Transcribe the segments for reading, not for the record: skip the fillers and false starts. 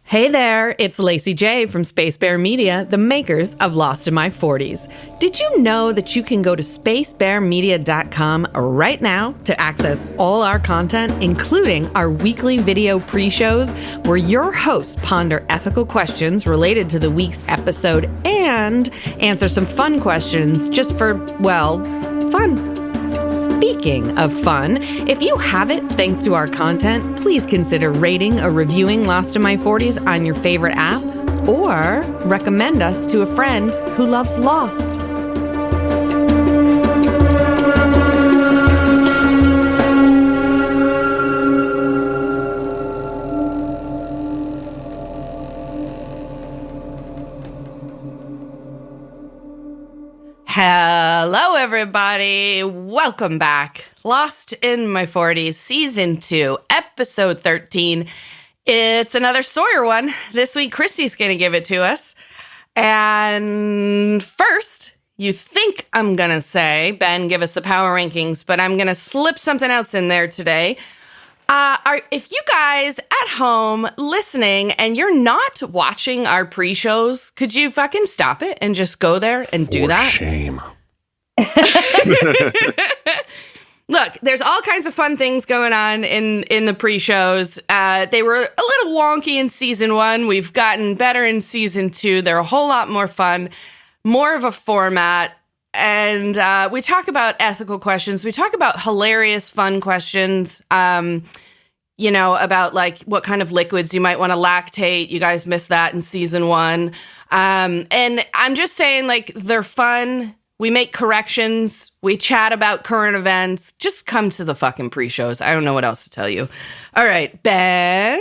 Hey there, it's Lacy J from Space Bear Media, the makers of Lost in My 40s. Did you know that you can go to spacebearmedia.com right now to access all our content, including our weekly video pre-shows where your hosts ponder ethical questions related to the week's episode and answer some fun questions just for, well, fun. Speaking of fun, if you have it thanks to our content, please consider rating or reviewing Lost in My 40s on your favorite app, or recommend us to a friend who loves Lost. Hello, everybody. Welcome back. Lost in My 40s, Season 2, Episode 13. It's another Sawyer one. This week, Christy's going to give it to us. And first, you think I'm going to say, Ben, give us the power rankings, but I'm going to slip something else in there today. If you guys at home listening and you're not watching our pre-shows, could you fucking stop it and just go there and do that? Shame. Look, there's all kinds of fun things going on in the pre-shows. They were a little wonky in Season 1. We've gotten better in Season 2. They're a whole lot more fun, more of a format. And we talk about ethical questions. We talk about hilarious, fun questions, about like what kind of liquids you might want to lactate. You guys missed that in Season 1. And I'm just saying, like, they're fun. We make corrections. We chat about current events. Just come to the fucking pre-shows. I don't know what else to tell you. All right, Ben,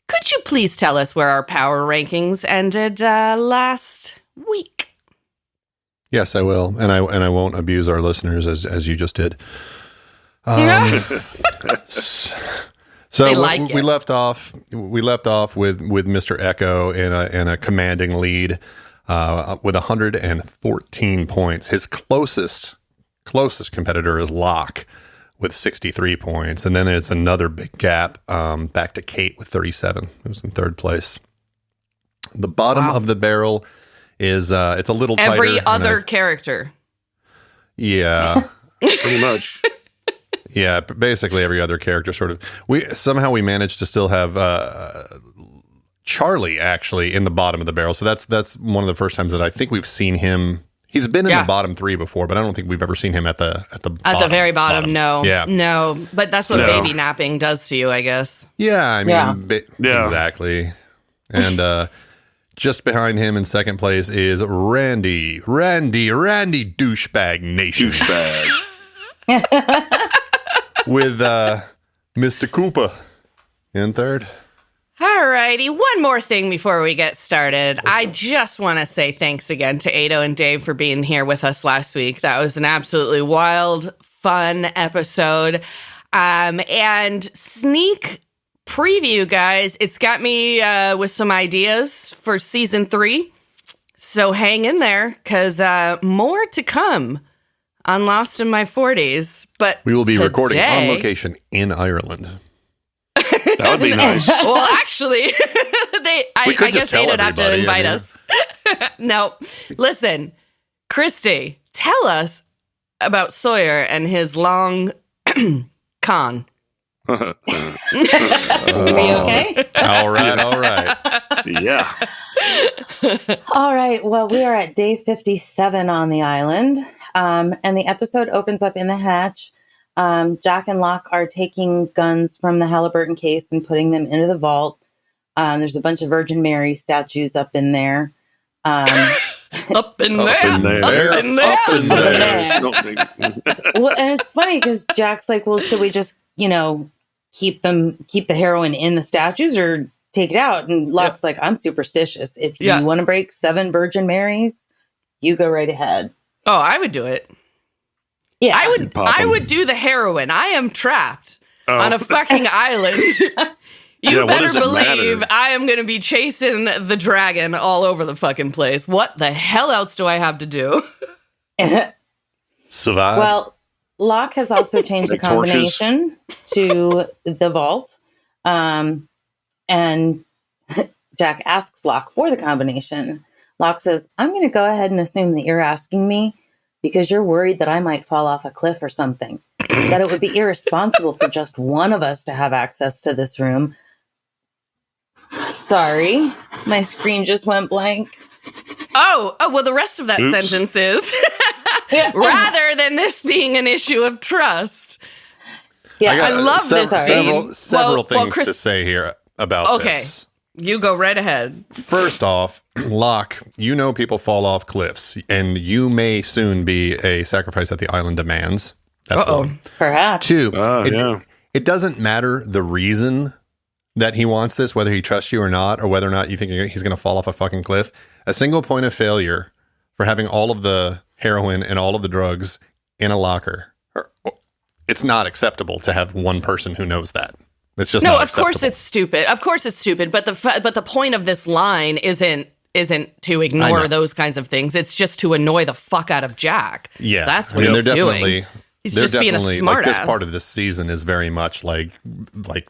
could you please tell us where our power rankings ended last week? Yes, I will, and I won't abuse our listeners as you just did. So we left off with Mr. Echo in a commanding lead with 114 points. His closest competitor is Locke with 63 points, and then it's another big gap back to Kate with 37, who's in third place. The bottom of the barrel is it's a little tighter. Every other character. Yeah. Pretty much. Yeah, basically every other character sort of. We managed to still have Charlie actually in the bottom of the barrel. So that's one of the first times that I think we've seen him. He's been in the bottom three before, but I don't think we've ever seen him at the very bottom. No, yeah, no. But that's what baby napping does to you, I guess. Yeah, I mean, exactly. And just behind him in second place is Randy douchebag nation. With Mr. Koopa in third. Alrighty, one more thing before we get started. I just want to say thanks again to Ado and Dave for being here with us last week. That was an absolutely wild, fun episode. And sneak preview, guys, it's got me with some ideas for Season 3. So hang in there, because more to come on Lost in My 40s. But we will be recording on location in Ireland. That would be nice. Well, actually, I guess they'd have to invite us. No. Listen, Christy, tell us about Sawyer and his long con. Are you okay? All right. Yeah. All right. Well, we are at day 57 on the island. And the episode opens up in the hatch. Jack and Locke are taking guns from the Halliburton case and putting them into the vault. There's a bunch of Virgin Mary statues up in there. Up in there. Well, and it's funny because Jack's like, well, should we just, keep the heroin in the statues or take it out? And Locke's like, I'm superstitious. If you want to break 7 Virgin Marys, you go right ahead. Oh, I would do it. Yeah, I would do the heroin. I am trapped on a fucking island. You better believe I am going to be chasing the dragon all over the fucking place. What the hell else do I have to do? Survive. Well, Locke has also changed the combination to the vault. And Jack asks Locke for the combination. Locke says, I'm going to go ahead and assume that you're asking me because you're worried that I might fall off a cliff or something. That it would be irresponsible for just one of us to have access to this room. Sorry, my screen just went blank. Oh, well, the rest of that sentence is, rather than this being an issue of trust. Yeah, I love this scene. Several things to say here about this. You go right ahead. First off, Locke, you know people fall off cliffs, and you may soon be a sacrifice that the island demands. That's one. Perhaps. Two, it doesn't matter the reason that he wants this, whether he trusts you or not, or whether or not you think he's going to fall off a fucking cliff. A single point of failure for having all of the heroin and all of the drugs in a locker. It's not acceptable to have one person who knows that. It's just not acceptable. Of course it's stupid. Of course it's stupid. But the point of this line isn't to ignore those kinds of things. It's just to annoy the fuck out of Jack. Yeah, that's what he's doing. He's just being a smartass. This part of this season is very much like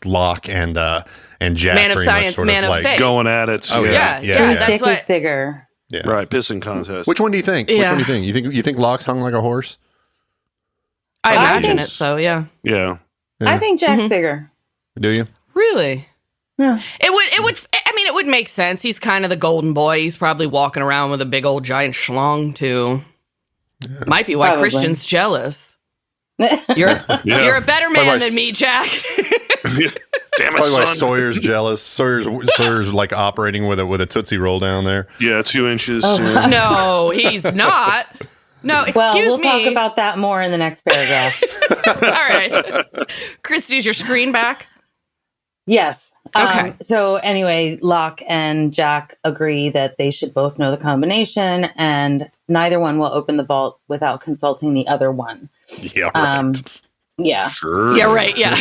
Locke and Jack. Man of science, man of faith. Going at it. Oh yeah. Whose dick is bigger? Yeah. Right, pissing contest. Which one do you think? Yeah. Which one do you think? You think Locke's hung like a horse? I imagine it. So yeah. I think Jack's bigger. Do you? Really? Yeah. It would make sense. He's kind of the golden boy. He's probably walking around with a big old giant schlong too. Yeah. Might be why Christian's jealous. You're a better man than me, Jack. Damn it, probably son. Why Sawyer's jealous. Sawyer's like operating with a Tootsie Roll down there. Yeah, 2 inches. Oh. Yeah. No, he's not. No, excuse me. We'll talk about that more in the next paragraph. All right. Christy, is your screen back? Yes. Okay. So anyway, Locke and Jack agree that they should both know the combination, and neither one will open the vault without consulting the other one. Yeah, right. Yeah. Sure. Yeah, right. Yeah.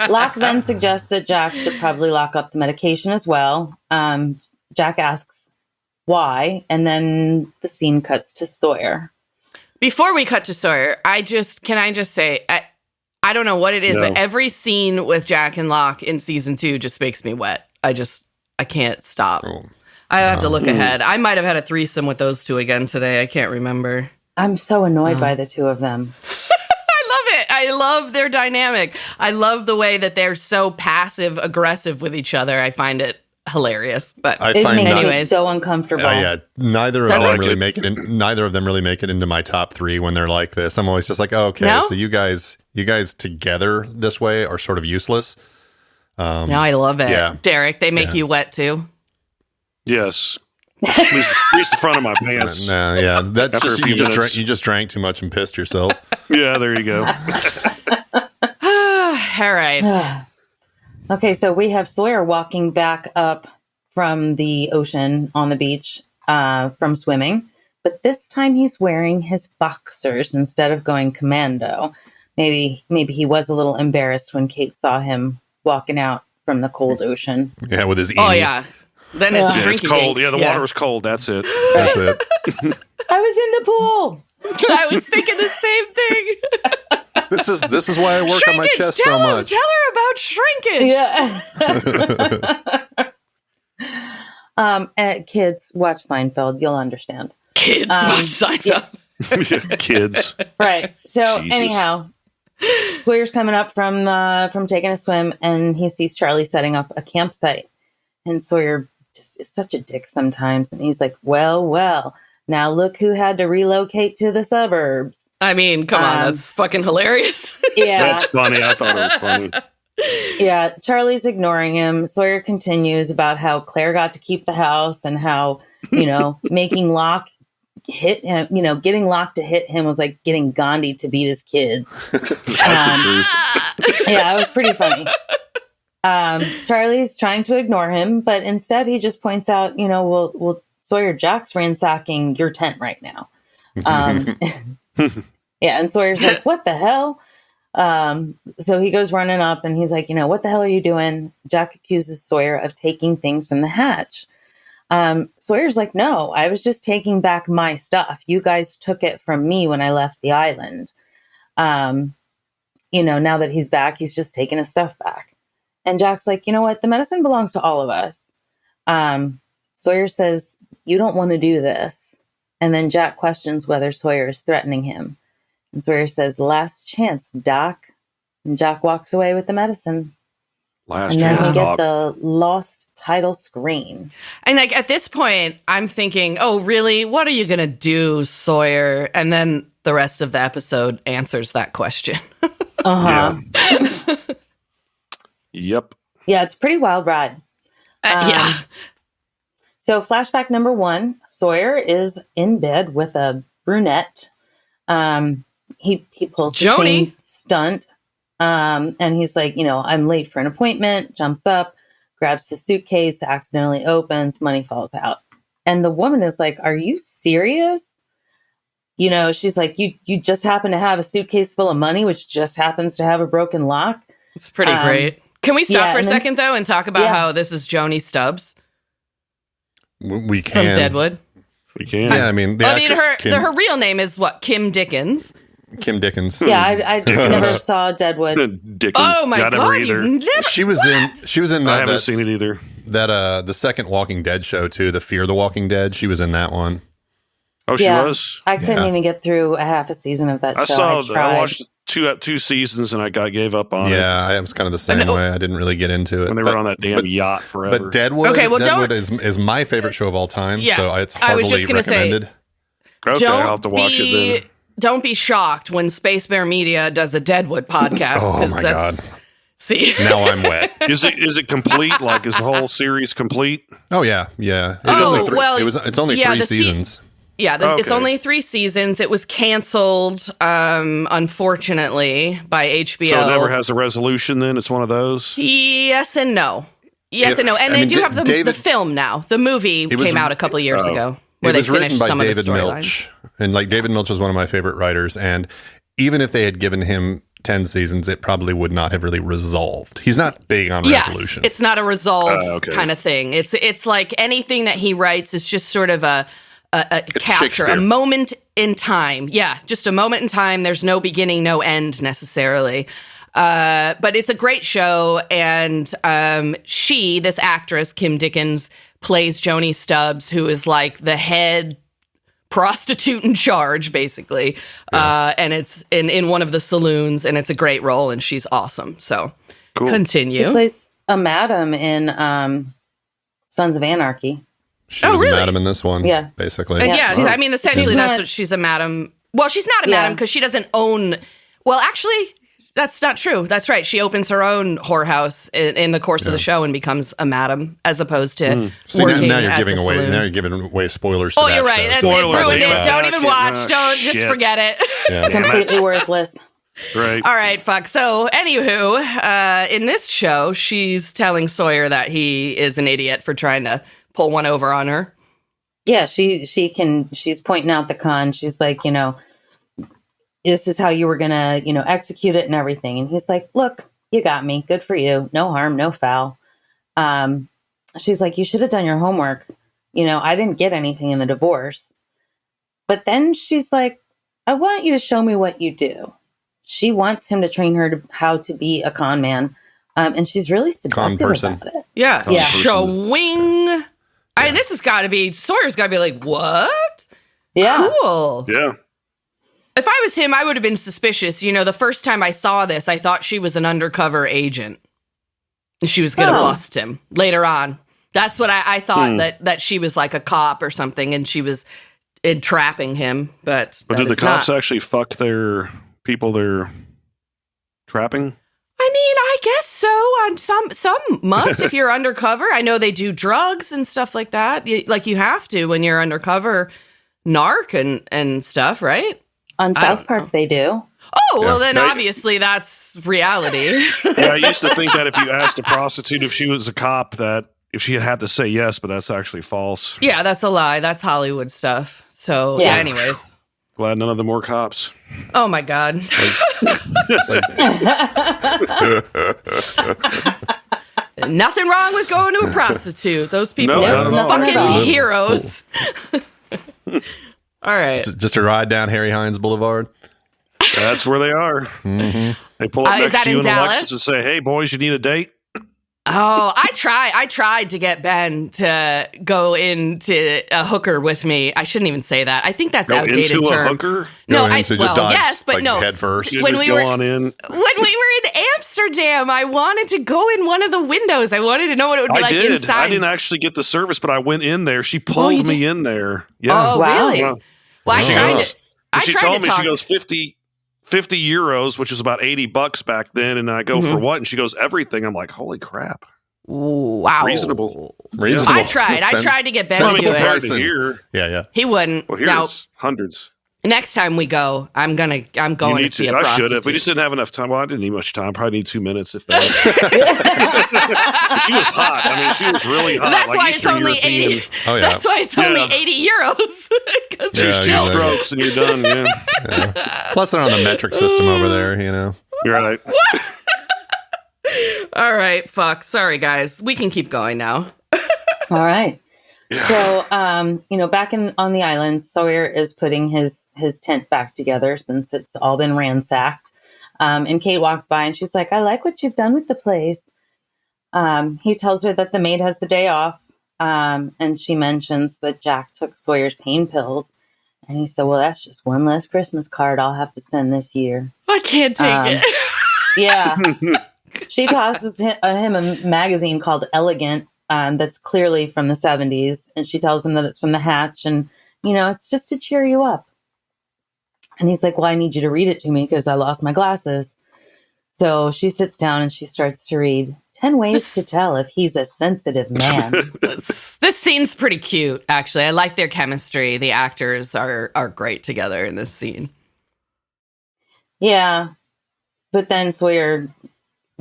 Locke then suggests that Jack should probably lock up the medication as well. Jack asks why, and then the scene cuts to Sawyer. Before we cut to Sawyer, can I just say, I don't know what it is. No. Every scene with Jack and Locke in season 2 just makes me wet. I can't stop. I have to look ahead. I might have had a threesome with those two again today. I can't remember. I'm so annoyed by the two of them. I love it. I love their dynamic. I love the way that they're so passive aggressive with each other. I find it hilarious. But it makes me so uncomfortable. Neither of them really make it into my top 3 when they're like this. I'm always just like, so you guys together this way are sort of useless. No, I love it. Yeah. Derek, they make you wet too. Yes. At least the front of my pants. No, yeah, that's just you just drank too much and pissed yourself. Yeah, there you go. All right. Okay, so we have Sawyer walking back up from the ocean on the beach from swimming, but this time he's wearing his boxers instead of going commando. Maybe he was a little embarrassed when Kate saw him walking out from the cold ocean. Yeah, with his Oh yeah. Then it's cold. Yeah, the water was cold. That's it. That's it. I was in the pool. I was thinking the same thing. This is why I work on my chest so much. Tell her about shrinkage. Yeah. Kids, watch Seinfeld. You'll understand. Kids watch Seinfeld. Yeah. Kids. Right. So Jesus. anyhow, Sawyer's coming up from taking a swim, and he sees Charlie setting up a campsite, and Sawyer just is such a dick sometimes, and he's like, well, now look who had to relocate to the suburbs. I mean, come on, that's fucking hilarious. Yeah. That's funny. I thought it was funny. Yeah, Charlie's ignoring him. Sawyer continues about how Claire got to keep the house and how, making Locke hit him, getting Locke to hit him was like getting Gandhi to beat his kids. That's the truth. Yeah, it was pretty funny. Charlie's trying to ignore him, but instead he just points out, well, Sawyer, Jack's ransacking your tent right now. Yeah, and Sawyer's like, what the hell? So he goes running up and he's like, what the hell are you doing? Jack accuses Sawyer of taking things from the hatch. Sawyer's like, no, I was just taking back my stuff. You guys took it from me when I left the island. Now that he's back, he's just taking his stuff back. And Jack's like, you know what? The medicine belongs to all of us. Sawyer says, you don't want to do this. And then Jack questions whether Sawyer is threatening him. And Sawyer says, last chance, Doc. And Jack walks away with the medicine. Last chance, Doc. And then we get the lost title screen. And like at this point, I'm thinking, oh, really? What are you going to do, Sawyer? And then the rest of the episode answers that question. Uh-huh. Yeah. Yep. Yeah, it's a pretty wild ride. Yeah. So flashback number 1, Sawyer is in bed with a brunette. He pulls the same stunt. And he's like, I'm late for an appointment, jumps up, grabs the suitcase, accidentally opens, money falls out. And the woman is like, are you serious? She's like, you just happen to have a suitcase full of money, which just happens to have a broken lock. It's pretty great. Can we stop for a second, though, and talk about how this is Joni Stubbs? We can. From Deadwood. We can. Yeah, I mean, her real name is what? Kim Dickens. Kim Dickens. Yeah, I never saw Deadwood. Dickens. Oh my God, either. She was in that. I haven't seen it either. That the second Walking Dead show too, the Fear the Walking Dead. She was in that one. Oh, she was. I couldn't even get through a half a season of that show. I watched two seasons and I gave up on it. Yeah, I was kind of the same way. I didn't really get into it when they were on that damn yacht forever. But Deadwood is my favorite show of all time. Yeah, so it's heartily recommended. Okay, I'll have to watch it then. Don't be shocked when Space Bear Media does a Deadwood podcast. Oh my God. See, now I'm wet. Is it complete? Like, is the whole series complete? Oh yeah. It's only three. It's only 3 seasons. It's only 3 seasons. It was canceled, unfortunately, by HBO. So it never has a resolution. Then it's one of those. Yes and no. And they do have the film now. The movie came out a couple years ago. Where it was they finished written by some David of the Milch, and David Milch is one of my favorite writers. And even if they had given him 10 seasons, it probably would not have really resolved. He's not big on resolution. It's not a resolve kind of thing. It's like anything that he writes is just sort of a capture, a moment in time. Yeah, just a moment in time. There's no beginning, no end necessarily. But it's a great show, and this actress, Kim Dickens, plays Joni Stubbs, who is like the head prostitute in charge, basically. Yeah. And it's in one of the saloons, and it's a great role, and she's awesome. So continue. She plays a madam in Sons of Anarchy. She was a madam in this one, basically. Essentially, that's what she's a madam. Well, she's not a madam because she doesn't own... Well, actually... That's not true. That's right. She opens her own whorehouse in the course of the show and becomes a madam, as opposed to working now you're at giving the away. saloon. Now you're giving away spoilers. Oh, you're right. That's it. Ruined it. Don't even watch. Just forget it. Yeah. Completely worthless. Right. All right. Fuck. So, anywho, in this show, she's telling Sawyer that he is an idiot for trying to pull one over on her. Yeah, she's pointing out the con. She's like, this is how you were going to, execute it and everything. And he's like, look, you got me. Good for you. No harm, no foul. She's like, you should have done your homework. I didn't get anything in the divorce. But then she's like, I want you to show me what you do. She wants him to train her how to be a con man. And she's really seductive about it. Yeah. Showing. This has got to be, Sawyer's got to be like, what? Yeah. Cool. Yeah. If I was him, I would have been suspicious. The first time I saw this, I thought she was an undercover agent. She was going to bust him later on. That's what I thought, that she was like a cop or something, and she was entrapping him. But did the cops actually fuck their people they're trapping? I mean, I guess so. Some must if you're undercover. I know they do drugs and stuff like that. You have to when you're undercover narc and stuff, right? On South Park, they do. Oh, well, then obviously that's reality. Yeah, I used to think that if you asked a prostitute if she was a cop, that if she had to say yes, but that's actually false. Yeah, that's a lie. That's Hollywood stuff. So, anyways. Glad none of them were cops. Oh, my God. Nothing wrong with going to a prostitute. Those people are fucking heroes. All right. Just a ride down Harry Hines Boulevard. That's where they are. Mm-hmm. They pull up next to you in Dallas? a Lexus and say, hey, boys, you need a date? Oh, I tried to get Ben to go into a hooker with me. I shouldn't even say that. I think that's outdated into term. A hooker? No, yes, but no. Head first. When we were in Amsterdam, I wanted to go in one of the windows. I wanted to know what it would be inside. I didn't actually get the service, but I went in there. She pulled me in there. Yeah. Oh, wow. Really? Yeah. Well, she told me, she goes, 50 euros, which is about $80 back then. And I go, for what? And she goes, everything. I'm like, holy crap. Wow. Reasonable. I tried to get Ben to do it. Yeah. He wouldn't. Well, here's hundreds. Next time we go, I'm going to see a prostitute. I should have. We just didn't have enough time. Well, I didn't need much time. Probably need 2 minutes if that. She was hot. I mean, she was really hot. That's why it's only 80. Oh, yeah. That's why it's only 80 euros. Because there's 2 strokes and you're done. Yeah. Plus, they're on the metric system over there. You're right. What? All right. Fuck. Sorry, guys. We can keep going now. All right. Yeah. So, back on the island, Sawyer is putting his tent back together since it's all been ransacked. And Kate walks by and she's like, I like what you've done with the place. He tells her that the maid has the day off. And she mentions that Jack took Sawyer's pain pills. And he said, well, that's just one less Christmas card I'll have to send this year. I can't take it. Yeah. She tosses him a magazine called Elegant. That's clearly from the 70s. And she tells him that it's from the Hatch. And, it's just to cheer you up. And he's like, well, I need you to read it to me because I lost my glasses. So she sits down and she starts to read 10 ways to tell if he's a sensitive man. This scene's pretty cute, actually. I like their chemistry. The actors are great together in this scene. Yeah. But then Sawyer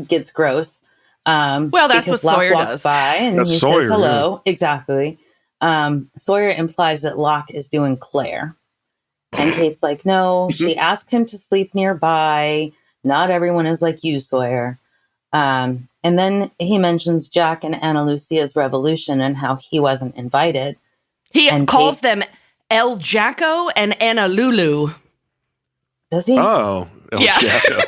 gets gross. Well, that's what Sawyer does. By and that's he Sawyer, says hello. Yeah. Exactly. Sawyer implies that Locke is doing Claire. And Kate's like, no, she asked him to sleep nearby. Not everyone is like you, Sawyer. And then he mentions Jack and Ana Lucia's revolution and how he wasn't invited. He calls them El Jacko and Ana Lulu. Does he? Oh, El Jacko.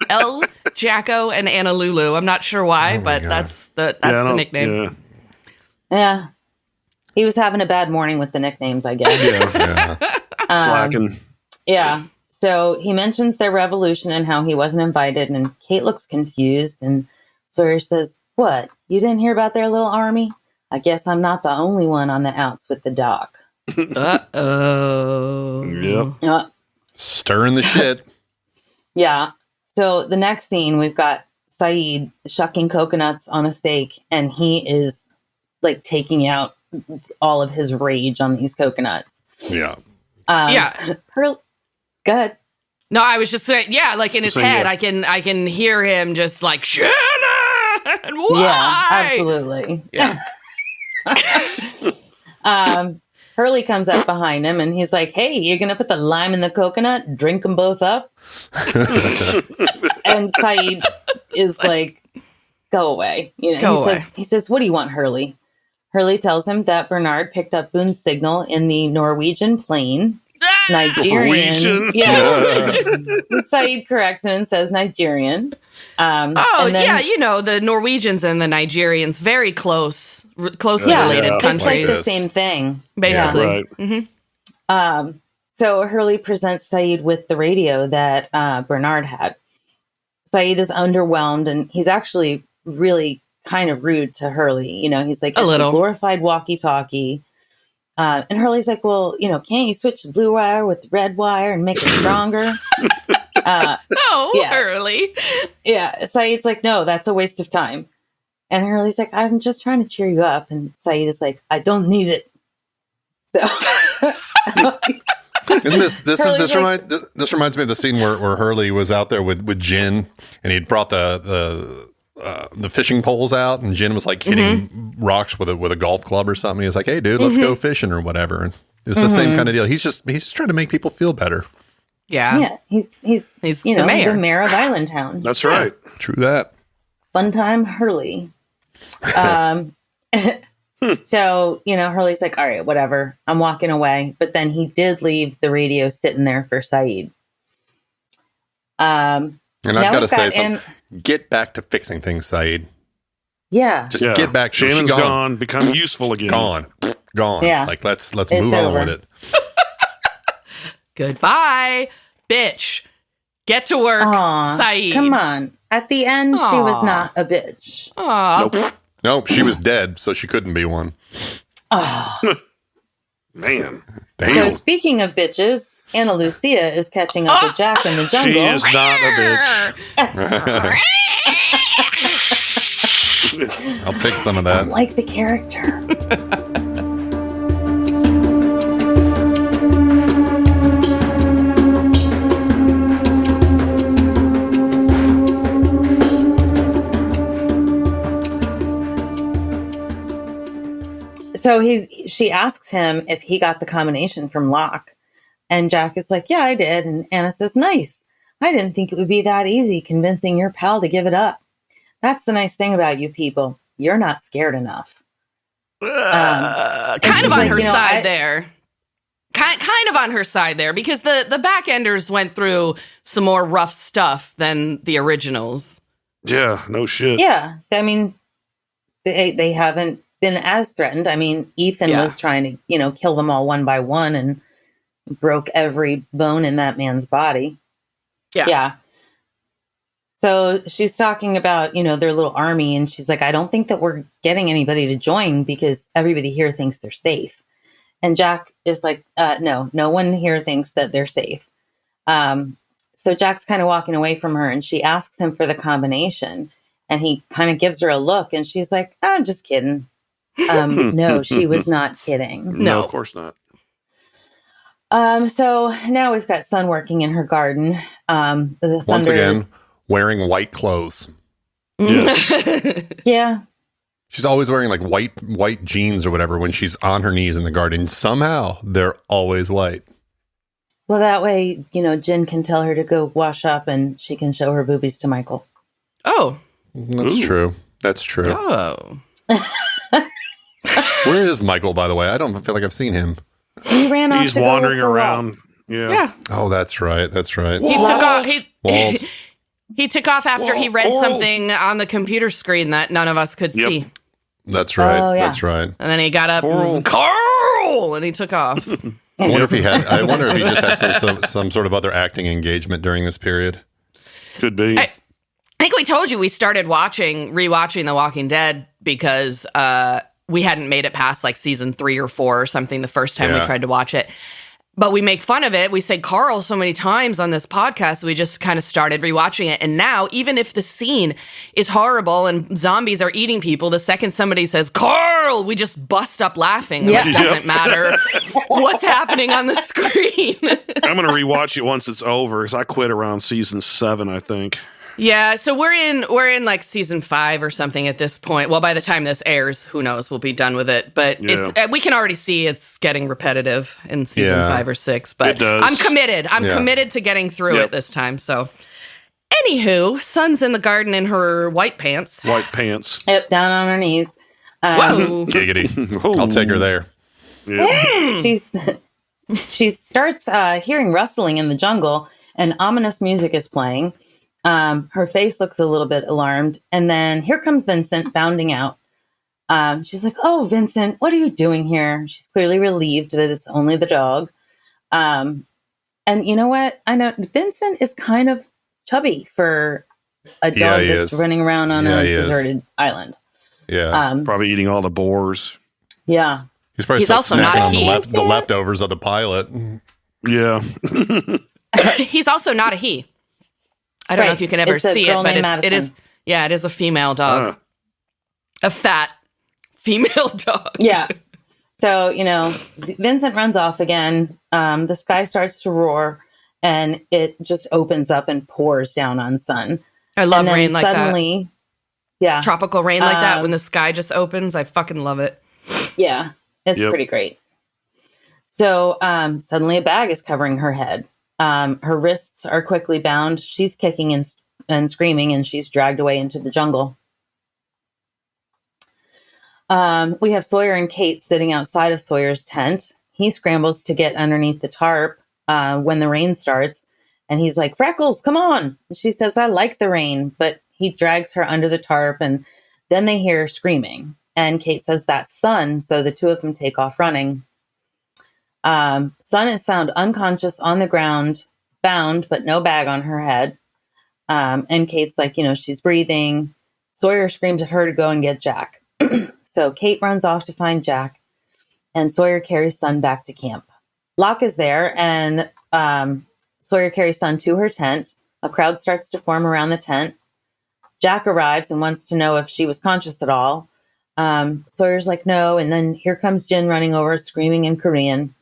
El Jacko and Ana Lulu. I'm not sure why, but that's the nickname. Yeah. He was having a bad morning with the nicknames, I guess. Yeah. Slacking. Yeah. So he mentions their revolution and how he wasn't invited, and Kate looks confused, and Sawyer says, what? You didn't hear about their little army? I guess I'm not the only one on the outs with the doc. Uh-oh. Yep. Stirring the shit. Yeah. So the next scene, we've got Saeed shucking coconuts on a stake, and he is like taking out all of his rage on these coconuts. Yeah. Go ahead. No, I was just saying, like in his head, I can hear him just like, Shannon, why? Yeah, absolutely. Yeah. Hurley comes up behind him and he's like, hey, you're going to put the lime in the coconut, drink them both up? And Saeed is like, go away. He says, what do you want, Hurley? Hurley tells him that Bernard picked up Boone's signal in the Norwegian plane. Nigerian. Norwegian? Yeah. Saeed corrects him and says Nigerian. The Norwegians and the Nigerians, very closely related countries. It's like the same thing. Basically. Yeah, right. Mm-hmm. So Hurley presents Saeed with the radio that Bernard had. Saeed is underwhelmed, and he's actually really kind of rude to Hurley. He's like, a little glorified walkie-talkie. And Hurley's like, well, can't you switch the blue wire with the red wire and make it stronger? Hurley. Yeah. Saeed's like, no, that's a waste of time. And Hurley's like, I'm just trying to cheer you up. And Saeed is like, I don't need it. So this reminds me of the scene where Hurley was out there with Jin, and he'd brought the fishing poles out, and Jin was like hitting rocks with a golf club or something. He was like, hey dude, let's go fishing or whatever. And it's the same kind of deal. He's just trying to make people feel better. Yeah. He's the mayor of Islandtown. That's right. True that. Fun time Hurley. So, Hurley's like, all right, whatever. I'm walking away. But then he did leave the radio sitting there for Saeed. And I've got to say something. Get back to fixing things, Saeed. Yeah. Just get back. Shannon's gone. Become useful again. Gone. Yeah. Like let's move on with it. Goodbye, bitch. Get to work, Saeed. Come on. At the end, she was not a bitch. Nope, she was dead, so she couldn't be one. Man. So speaking of bitches, Anna Lucia is catching up with Jack in the jungle. She is not a bitch. I'll take some of that. I like the character. So she asks him if he got the combination from Locke. And Jack is like, yeah, I did. And Anna says, nice. I didn't think it would be that easy convincing your pal to give it up. That's the nice thing about you people. You're not scared enough. Kind of on her side there. Kind of on her side there, because the backenders went through some more rough stuff than the originals. Yeah, no shit. Yeah. I mean, they haven't been as threatened. I mean, Ethan was trying to, kill them all one by one and broke every bone in that man's body. Yeah. So she's talking about, their little army, and she's like, I don't think that we're getting anybody to join because everybody here thinks they're safe. And Jack is like, no one here thinks that they're safe. So Jack's kind of walking away from her, and she asks him for the combination, and he kind of gives her a look, and she's like, I'm just kidding. No, she was not kidding. No, of course not. So now we've got Sun working in her garden. The Once again, wearing white clothes. Yes. Yeah. She's always wearing like white jeans or whatever when she's on her knees in the garden. Somehow they're always white. Well, that way, Jin can tell her to go wash up and she can show her boobies to Michael. Oh. That's true. That's true. Oh. Where is Michael, by the way? I don't feel like I've seen him. He ran off. He's wandering around. Yeah. Oh, that's right. That's right. He took off. He took off after he read something on the computer screen that none of us could see. That's right. Oh, yeah. That's right. And then he got up, Carl, and he took off. I wonder if he just had some sort of other acting engagement during this period. Could be. I think we told you we started rewatching The Walking Dead because we hadn't made it past like season 3 or 4 or something the first time we tried to watch it. But we make fun of it. We say Carl so many times on this podcast, we just kind of started rewatching it. And now, even if the scene is horrible and zombies are eating people, the second somebody says, Carl, we just bust up laughing. Yeah. It doesn't matter what's happening on the screen. I'm going to rewatch it once it's over because I quit around season 7, I think. Yeah, so we're in like season 5 or something at this point. Well, by the time this airs, who knows? We'll be done with it. But it's we can already see it's getting repetitive in season 5 or 6. But I'm committed. I'm committed to getting through it this time. So, anywho, Sun's in the garden in her white pants. White pants. Yep, down on her knees. Whoa. Giggity. I'll take her there. Yeah. She starts hearing rustling in the jungle, and ominous music is playing. Her face looks a little bit alarmed. And then here comes Vincent bounding out. She's like, oh, Vincent, what are you doing here? She's clearly relieved that it's only the dog. And you know what? I know Vincent is kind of chubby for a dog that's running around on a deserted island. Yeah. Probably eating all the boars. Yeah. He's also not on the leftovers of the pilot. Yeah. He's also not a he. I don't know if you can ever see it, but it is a female dog. A fat female dog. Yeah. So, Vincent runs off again. The sky starts to roar, and it just opens up and pours down on Sun. I love rain like suddenly, that. Yeah. Tropical rain like that when the sky just opens. I fucking love it. Yeah. It's pretty great. So, suddenly a bag is covering her head. Her wrists are quickly bound. She's kicking and screaming, and she's dragged away into the jungle. We have Sawyer and Kate sitting outside of Sawyer's tent. He scrambles to get underneath the tarp when the rain starts, and he's like, Freckles, come on. And she says, I like the rain, but he drags her under the tarp, and Then they hear screaming, and Kate says that's Sun. So the two of them take off running. Sun is found unconscious on the ground, bound, but no bag on her head. And Kate's like, she's breathing. Sawyer screams at her to go and get Jack. So Kate runs off to find Jack, and Sawyer carries Sun back to camp. Locke is there, and Sawyer carries Sun to her tent. A crowd starts to form around the tent. Jack arrives and wants to know if she was conscious at all. Sawyer's like, no. And then here comes Jin running over, screaming in Korean.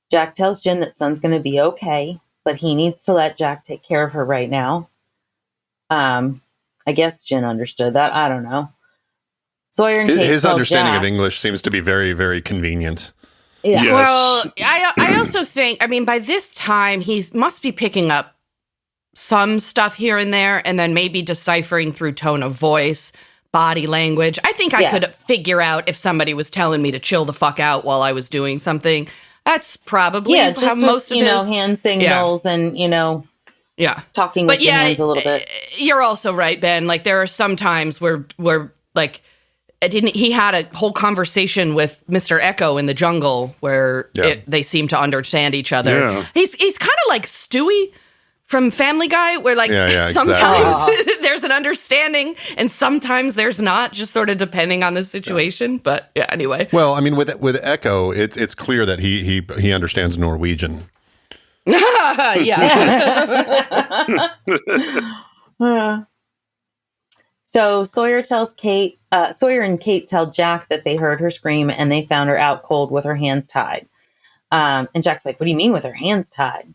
Jack tells Jin that Sun's going to be okay, but he needs to let Jack take care of her right now. I guess Jin understood that. I don't know. Sawyer and Kate his understanding Jack, of English seems to be very, very convenient. Yeah. Yes. Well, I also think, by this time, he must be picking up some stuff here and there, and then maybe deciphering through tone of voice, body language. I think I could figure out if somebody was telling me to chill the fuck out while I was doing something. That's probably how just most with, of his hand signals and talking with your hands a little bit. You're also right, Ben. Like there are some times where like he had a whole conversation with Mr. Echo in the jungle where they seem to understand each other. Yeah. He's kind of like Stewie from Family Guy, where like sometimes there's an understanding and sometimes there's not, just sort of depending on the situation. Yeah. But yeah, anyway. Well, with Echo, it's clear that he understands Norwegian. Yeah. So Sawyer and Kate tell Jack that they heard her scream and they found her out cold with her hands tied. And Jack's like, what do you mean with her hands tied?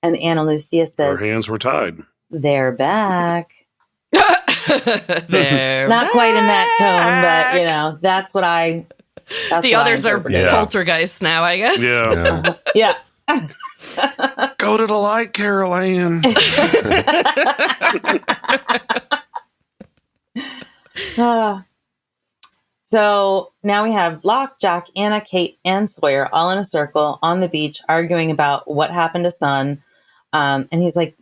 And Ana Lucia says, her hands were tied. They're back. They're not quite in that tone, but that's what the others are poltergeists now, I guess. Yeah. Go to the light, Carol Ann. So now we have Locke, Jack, Anna, Kate, and Sawyer all in a circle on the beach arguing about what happened to Sun. And he's like,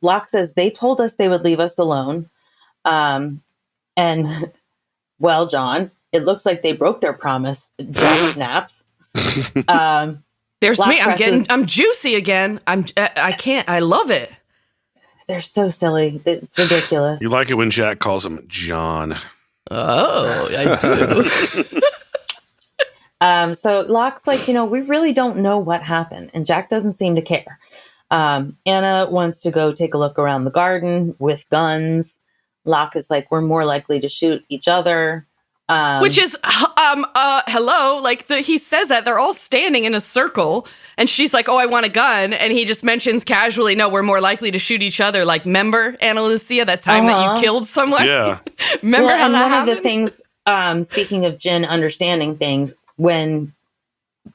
Locke says they told us they would leave us alone. And well, John, it looks like they broke their promise. Jack snaps. There's Locke me. I'm juicy again. I love it. They're so silly. It's ridiculous. You like it when Jack calls him John. Oh, I do. So Locke's like, we really don't know what happened. And Jack doesn't seem to care. Anna wants to go take a look around the garden with guns. Locke is like, we're more likely to shoot each other. Which is, hello, like he says that they're all standing in a circle and she's like, oh, I want a gun. And he just mentions casually, no, we're more likely to shoot each other. Like, remember, Ana Lucia, that time that you killed someone? Yeah. Remember how that happened? One of the things, speaking of Jin understanding things, when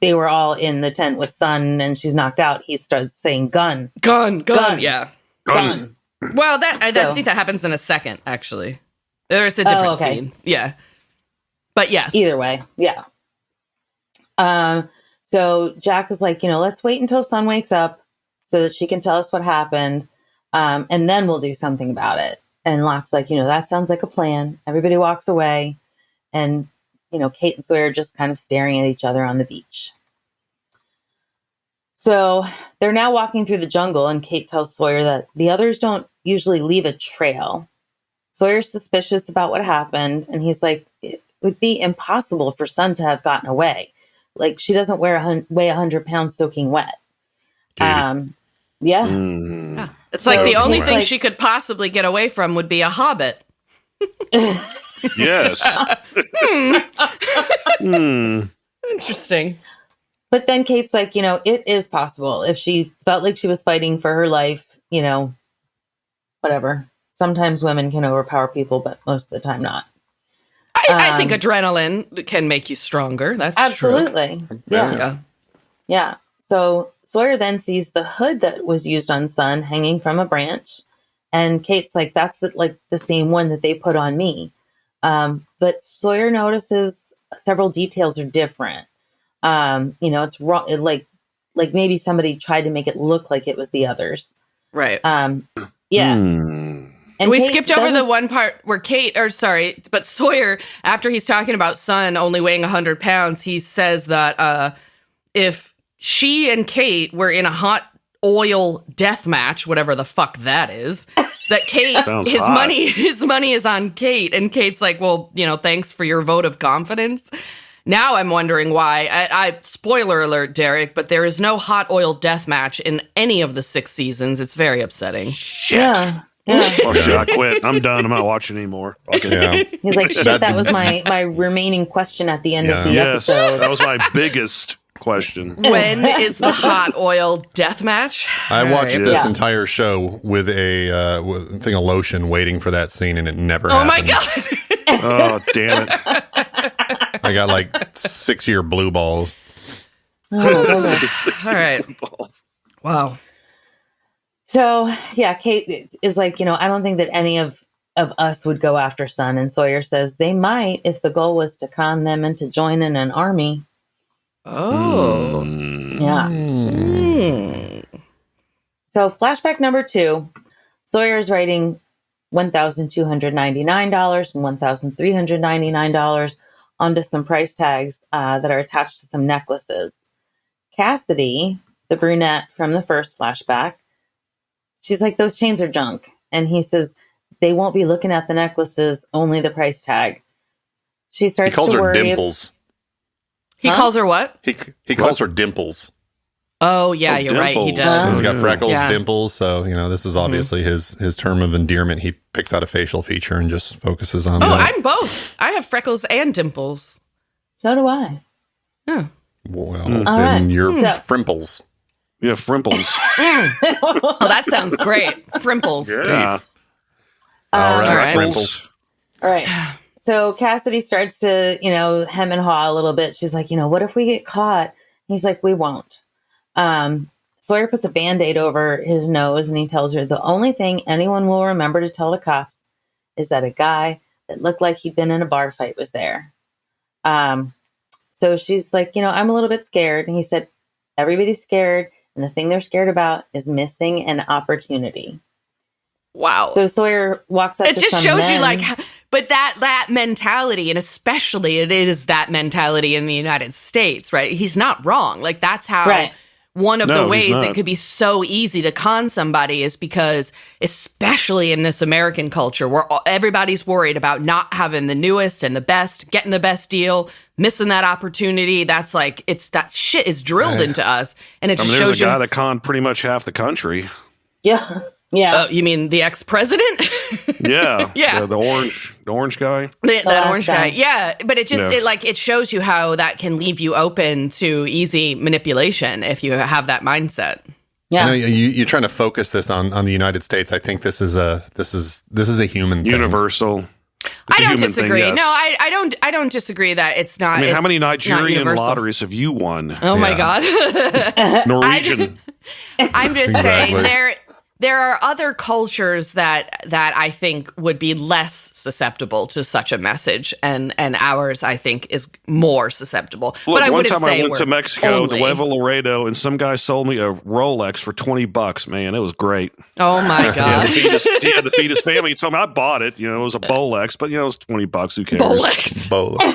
they were all in the tent with Sun and she's knocked out, he starts saying gun. Gun. Yeah. Gun. Well, I think that happens in a second, actually. There's a different scene. Yeah. But yes. Either way, yeah. So Jack is like, let's wait until Sun wakes up so that she can tell us what happened, and then we'll do something about it. And Locke's like, that sounds like a plan. Everybody walks away, and, Kate and Sawyer are just kind of staring at each other on the beach. So they're now walking through the jungle, and Kate tells Sawyer that the others don't usually leave a trail. Sawyer's suspicious about what happened, and he's like, it would be impossible for Sun to have gotten away. Like, she doesn't weigh 100 pounds soaking wet. Yeah. It's like the only thing she could possibly get away from would be a Hobbit. Yes. Interesting. But then Kate's like, it is possible. If she felt like she was fighting for her life, whatever. Sometimes women can overpower people, but most of the time not. I think adrenaline can make you stronger. That's absolutely true. Yeah. So Sawyer then sees the hood that was used on Sun hanging from a branch. And Kate's like, that's like the same one that they put on me. But Sawyer notices several details are different. It's wrong. Like maybe somebody tried to make it look like it was the others. Right. Yeah. And we Kate skipped over the one part where but Sawyer, after he's talking about Son only weighing 100 pounds, he says that if she and Kate were in a hot oil death match, whatever the fuck that is, that Kate, his money is on Kate. And Kate's like, well, thanks for your vote of confidence. Now I'm wondering why. I spoiler alert, Derek, but there is no hot oil death match in any of the 6 seasons. It's very upsetting. Shit. Yeah. Oh, shit, I quit. I'm done. I'm not watching anymore. Okay. He's like, shit, that was my remaining question at the end of the episode. That was my biggest question. When is the hot oil death match? I watched this entire show with a thing of lotion waiting for that scene, and it never happened. Oh, my God. Oh, damn it. I got like 6-year blue balls. Oh, all right. Wow. So, yeah, Kate is like, I don't think that any of us would go after Son. And Sawyer says they might if the goal was to con them into joining an army. Oh. Yeah. So, flashback number 2, Sawyer's writing $1,299 and $1,399 onto some price tags that are attached to some necklaces. Cassidy, the brunette from the first flashback, she's like, those chains are junk. And he says, they won't be looking at the necklaces, only the price tag. She starts to worry. He calls her Dimples. He calls her what? He calls her Dimples. Oh, yeah, you're right. He does. He's got freckles, dimples. So, this is obviously his term of endearment. He picks out a facial feature and just focuses on that. I'm both. I have freckles and dimples. So do I. Yeah. Well, then you're frimples. Yeah, frimples. Oh, that sounds great. Frimples. Yeah. All right, frimples. All right. So Cassidy starts to, hem and haw a little bit. She's like, what if we get caught? He's like, we won't. Sawyer puts a Band-Aid over his nose and he tells her the only thing anyone will remember to tell the cops is that a guy that looked like he'd been in a bar fight was there. So she's like, I'm a little bit scared. And he said, everybody's scared. And the thing they're scared about is missing an opportunity. Wow. So Sawyer walks up to some men. It just shows you but that mentality, and especially it is that mentality in the United States, right? He's not wrong. Like that's how one of the ways it could be so easy to con somebody is because, especially in this American culture where everybody's worried about not having the newest and the best, getting the best deal, missing that opportunity. That's like, that shit is drilled into us. And it just shows there's a guy that conned pretty much half the country. Yeah. Yeah. You mean the ex-president? Yeah. Yeah. The orange guy. That orange guy. Yeah. But it just, it shows you how that can leave you open to easy manipulation if you have that mindset. Yeah. You're trying to focus this on the United States. I think this is a human thing. Universal. I don't disagree. Thing, yes. No, I don't disagree that it's not. I mean, how many Nigerian lotteries have you won? Oh my God. Norwegian. I'm just saying there are other cultures that I think would be less susceptible to such a message, and ours I think is more susceptible. Look, but I one wouldn't time say I went to Mexico, only. Nuevo Laredo, and some guy sold me a Rolex for $20. Man, it was great. Oh my God! He had to feed his family. He told me I bought it. It was a Bolex, but it was $20. Who cares? Bolex.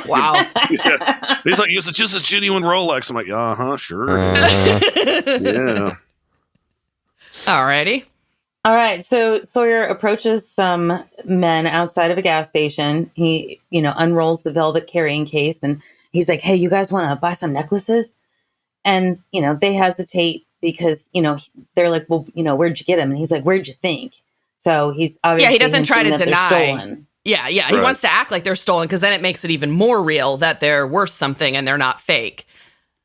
Wow. Yeah. He's like, it's just a genuine Rolex. I'm like, sure. Yeah. Alrighty. All right, so Sawyer approaches some men outside of a gas station. He, unrolls the velvet carrying case and he's like, hey, you guys want to buy some necklaces? And, they hesitate because, they're like, well, where'd you get them? And he's like, where'd you think? So he's obviously he doesn't try to deny. Stolen. Yeah. Right. He wants to act like they're stolen because then it makes it even more real that they're worth something and they're not fake.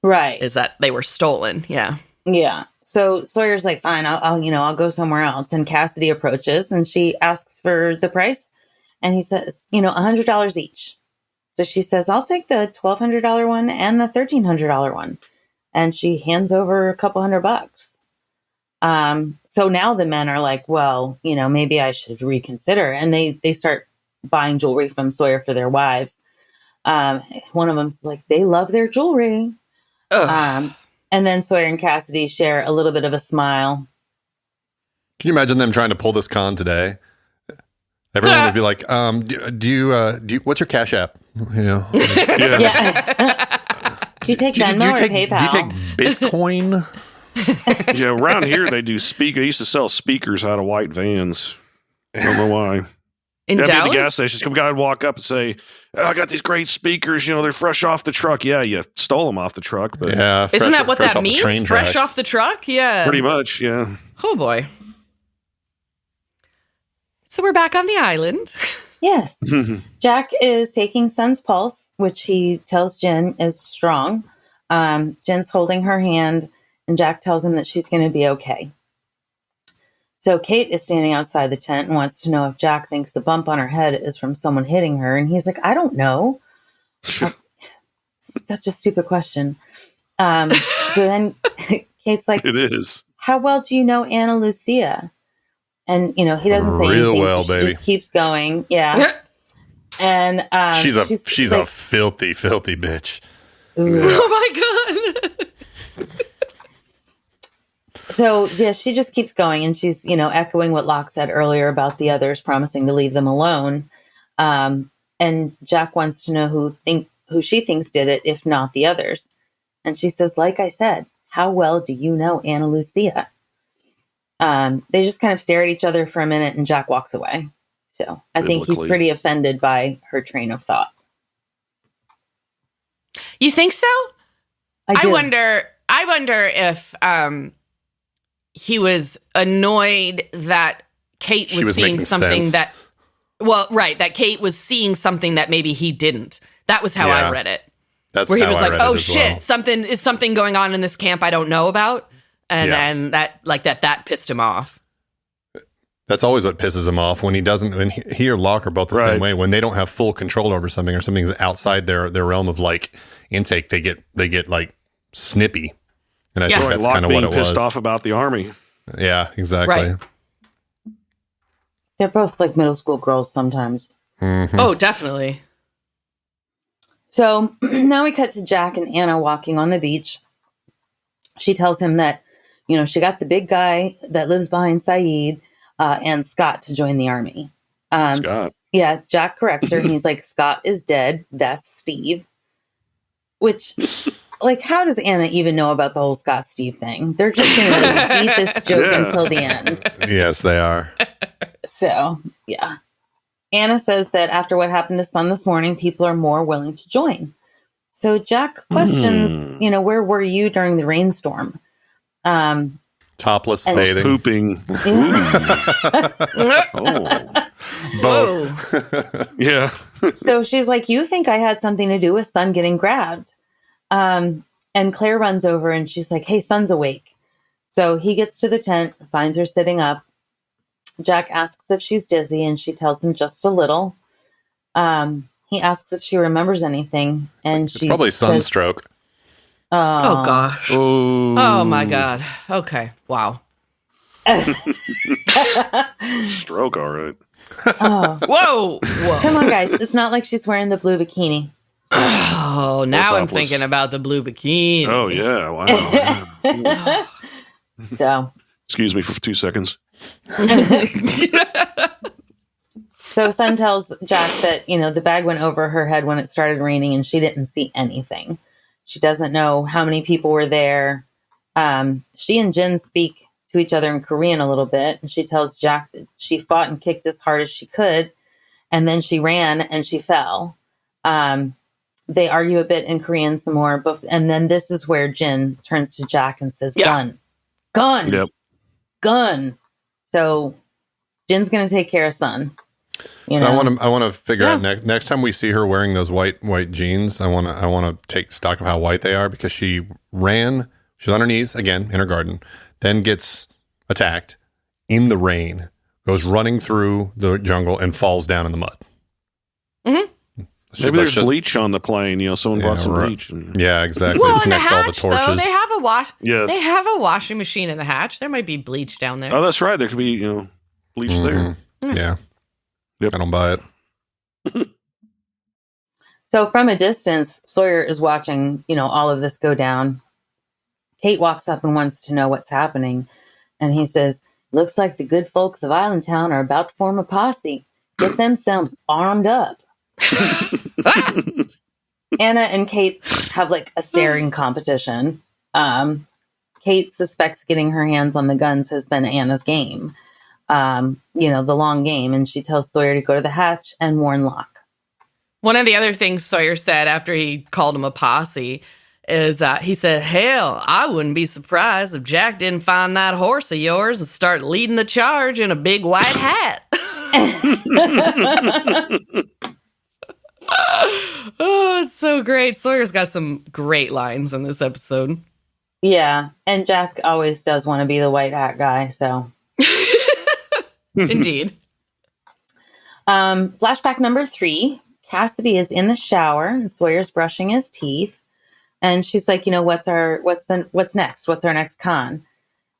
Right. Is that they were stolen. Yeah. Yeah. So Sawyer's like, fine, I'll go somewhere else. And Cassidy approaches and she asks for the price. And he says, $100 each. So she says, I'll take the $1,200 one and the $1,300 one. And she hands over a couple $100. So now the men are like, well, maybe I should reconsider. And they start buying jewelry from Sawyer for their wives. One of them's like, they love their jewelry. And then Sawyer and Cassidy share a little bit of a smile. Can you imagine them trying to pull this con today? Everyone would be like, do you what's your Cash App? You know? Yeah. Do you take Venmo or PayPal? Do you take Bitcoin? Yeah, around here they do speak. They used to sell speakers out of white vans. I don't know why. In I'd be at Dallas? the gas station. Some guy would walk up and say, I got these great speakers. You know, they're fresh off the truck. Yeah, you stole them off the truck. But Yeah. Isn't that what that means? Fresh off the truck? Yeah. pretty much, yeah. Oh, boy. So we're back on the island. Yes. Jack is taking Sun's pulse, which he tells Jen is strong. Jen's holding her hand, and Jack tells him that she's going to be okay. So Kate is standing outside the tent and wants to know if Jack thinks the bump on her head is from someone hitting her. And he's like, I don't know. Such a stupid question. So then Kate's like, It is. how well do you know Anna Lucia? And, you know, he doesn't say Real anything. well, So she baby. just keeps going. Yeah. And She's like, a filthy bitch. ooh. Oh, my God. So, yeah, she just keeps going, and she's, you know, echoing what Locke said earlier about the others promising to leave them alone. And Jack wants to know who she thinks did it, if not the others. And she says, like I said, how well do you know Anna Lucia? They just kind of stare at each other for a minute, and Jack walks away. So I think he's pretty offended by her train of thought. You think so? I wonder if he was annoyed that Kate was seeing making something sense. that Kate was seeing something that maybe he didn't. That was how I read it. That's where he how was I like, read it "Oh as shit, well. something going on in this camp I don't know about," and that pissed him off. That's always what pisses him off when he doesn't. When he or Locke are both the same way. When they don't have full control over something, or something's outside their realm of like intake, they get like snippy. And I think that's kind of what it was. Pissed off about the army. Yeah, exactly. Right. They're both like middle school girls sometimes. Mm-hmm. Oh, definitely. So now we cut to Jack and Anna walking on the beach. She tells him that, you know, she got the big guy that lives behind Saeed and Scott to join the army. Scott. Yeah, Jack corrects her. And he's like, Scott is dead. That's Steve. Which, like, how does Anna even know about the whole Scott Steve thing? They're just going to beat this joke until the end. Yes, they are. So, yeah. Anna says that after what happened to Sun this morning, people are more willing to join. So Jack questions, you know, where were you during the rainstorm? Topless bathing. Pooping. Both. Yeah. So she's like, you think I had something to do with Sun getting grabbed? And Claire runs over and she's like, hey, Sun's awake. So he gets to the tent, finds her sitting up. Jack asks if she's dizzy, and she tells him just a little. He asks if she remembers anything, and It's probably sunstroke. Oh gosh. Oh my God. Okay. Wow. Stroke, all right. Whoa. Come on, guys. It's not like she's wearing the blue bikini. Oh, now I'm topless. thinking about the blue bikini. Oh, yeah. Wow. So Excuse me for 2 seconds. So Sun tells Jack that, you know, the bag went over her head when it started raining and she didn't see anything. She doesn't know how many people were there. She and Jin speak to each other in Korean a little bit. And she tells Jack that she fought and kicked as hard as she could. And then she ran and she fell. They argue a bit in Korean some more. And then this is where Jin turns to Jack and says, gun. Yep. Gun. So Jin's going to take care of Sun. So I want to figure out next time we see her wearing those white jeans. I want to take stock of how white they are, because she ran. She's on her knees again in her garden, then gets attacked in the rain, goes running through the jungle and falls down in the mud. Mm-hmm. Maybe there's bleach on the plane. You know, someone brought some bleach. Yeah, exactly. Well, it's in the next to all the hatch, torches. though, they have a Yes. They have a washing machine in the hatch. There might be bleach down there. Oh, that's right. There could be, bleach there. Yeah. Yep. I don't buy it. So from a distance, Sawyer is watching, all of this go down. Kate walks up and wants to know what's happening. And he says, looks like the good folks of Island Town are about to form a posse. get themselves armed up. Anna and Kate have like a staring competition. Kate suspects getting her hands on the guns has been Anna's game, the long game. And she tells Sawyer to go to the hatch and warn Locke. One of the other things Sawyer said after he called him a posse is that he said, hell, I wouldn't be surprised if Jack didn't find that horse of yours and start leading the charge in a big white hat. Oh, it's so great. Sawyer's got some great lines in this episode. Yeah, and Jack always does want to be the white hat guy, so. Indeed. Flashback number 3. Cassidy is in the shower and Sawyer's brushing his teeth. And she's like, what's next? What's our next con?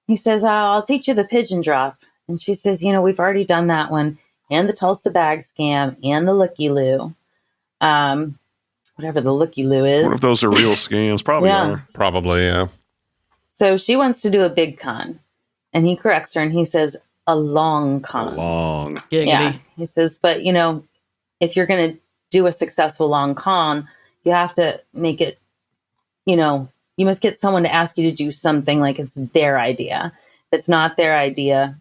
He says, I'll teach you the pigeon drop. And she says, we've already done that one. And the Tulsa bag scam and the looky-loo. Whatever the looky-loo is. What if those are real scams? Probably are. Probably, yeah. So she wants to do a big con. And he corrects her and he says, a long con. Long. Giggity. Yeah. He says, but, if you're going to do a successful long con, you have to make it, you must get someone to ask you to do something like it's their idea. If it's not their idea,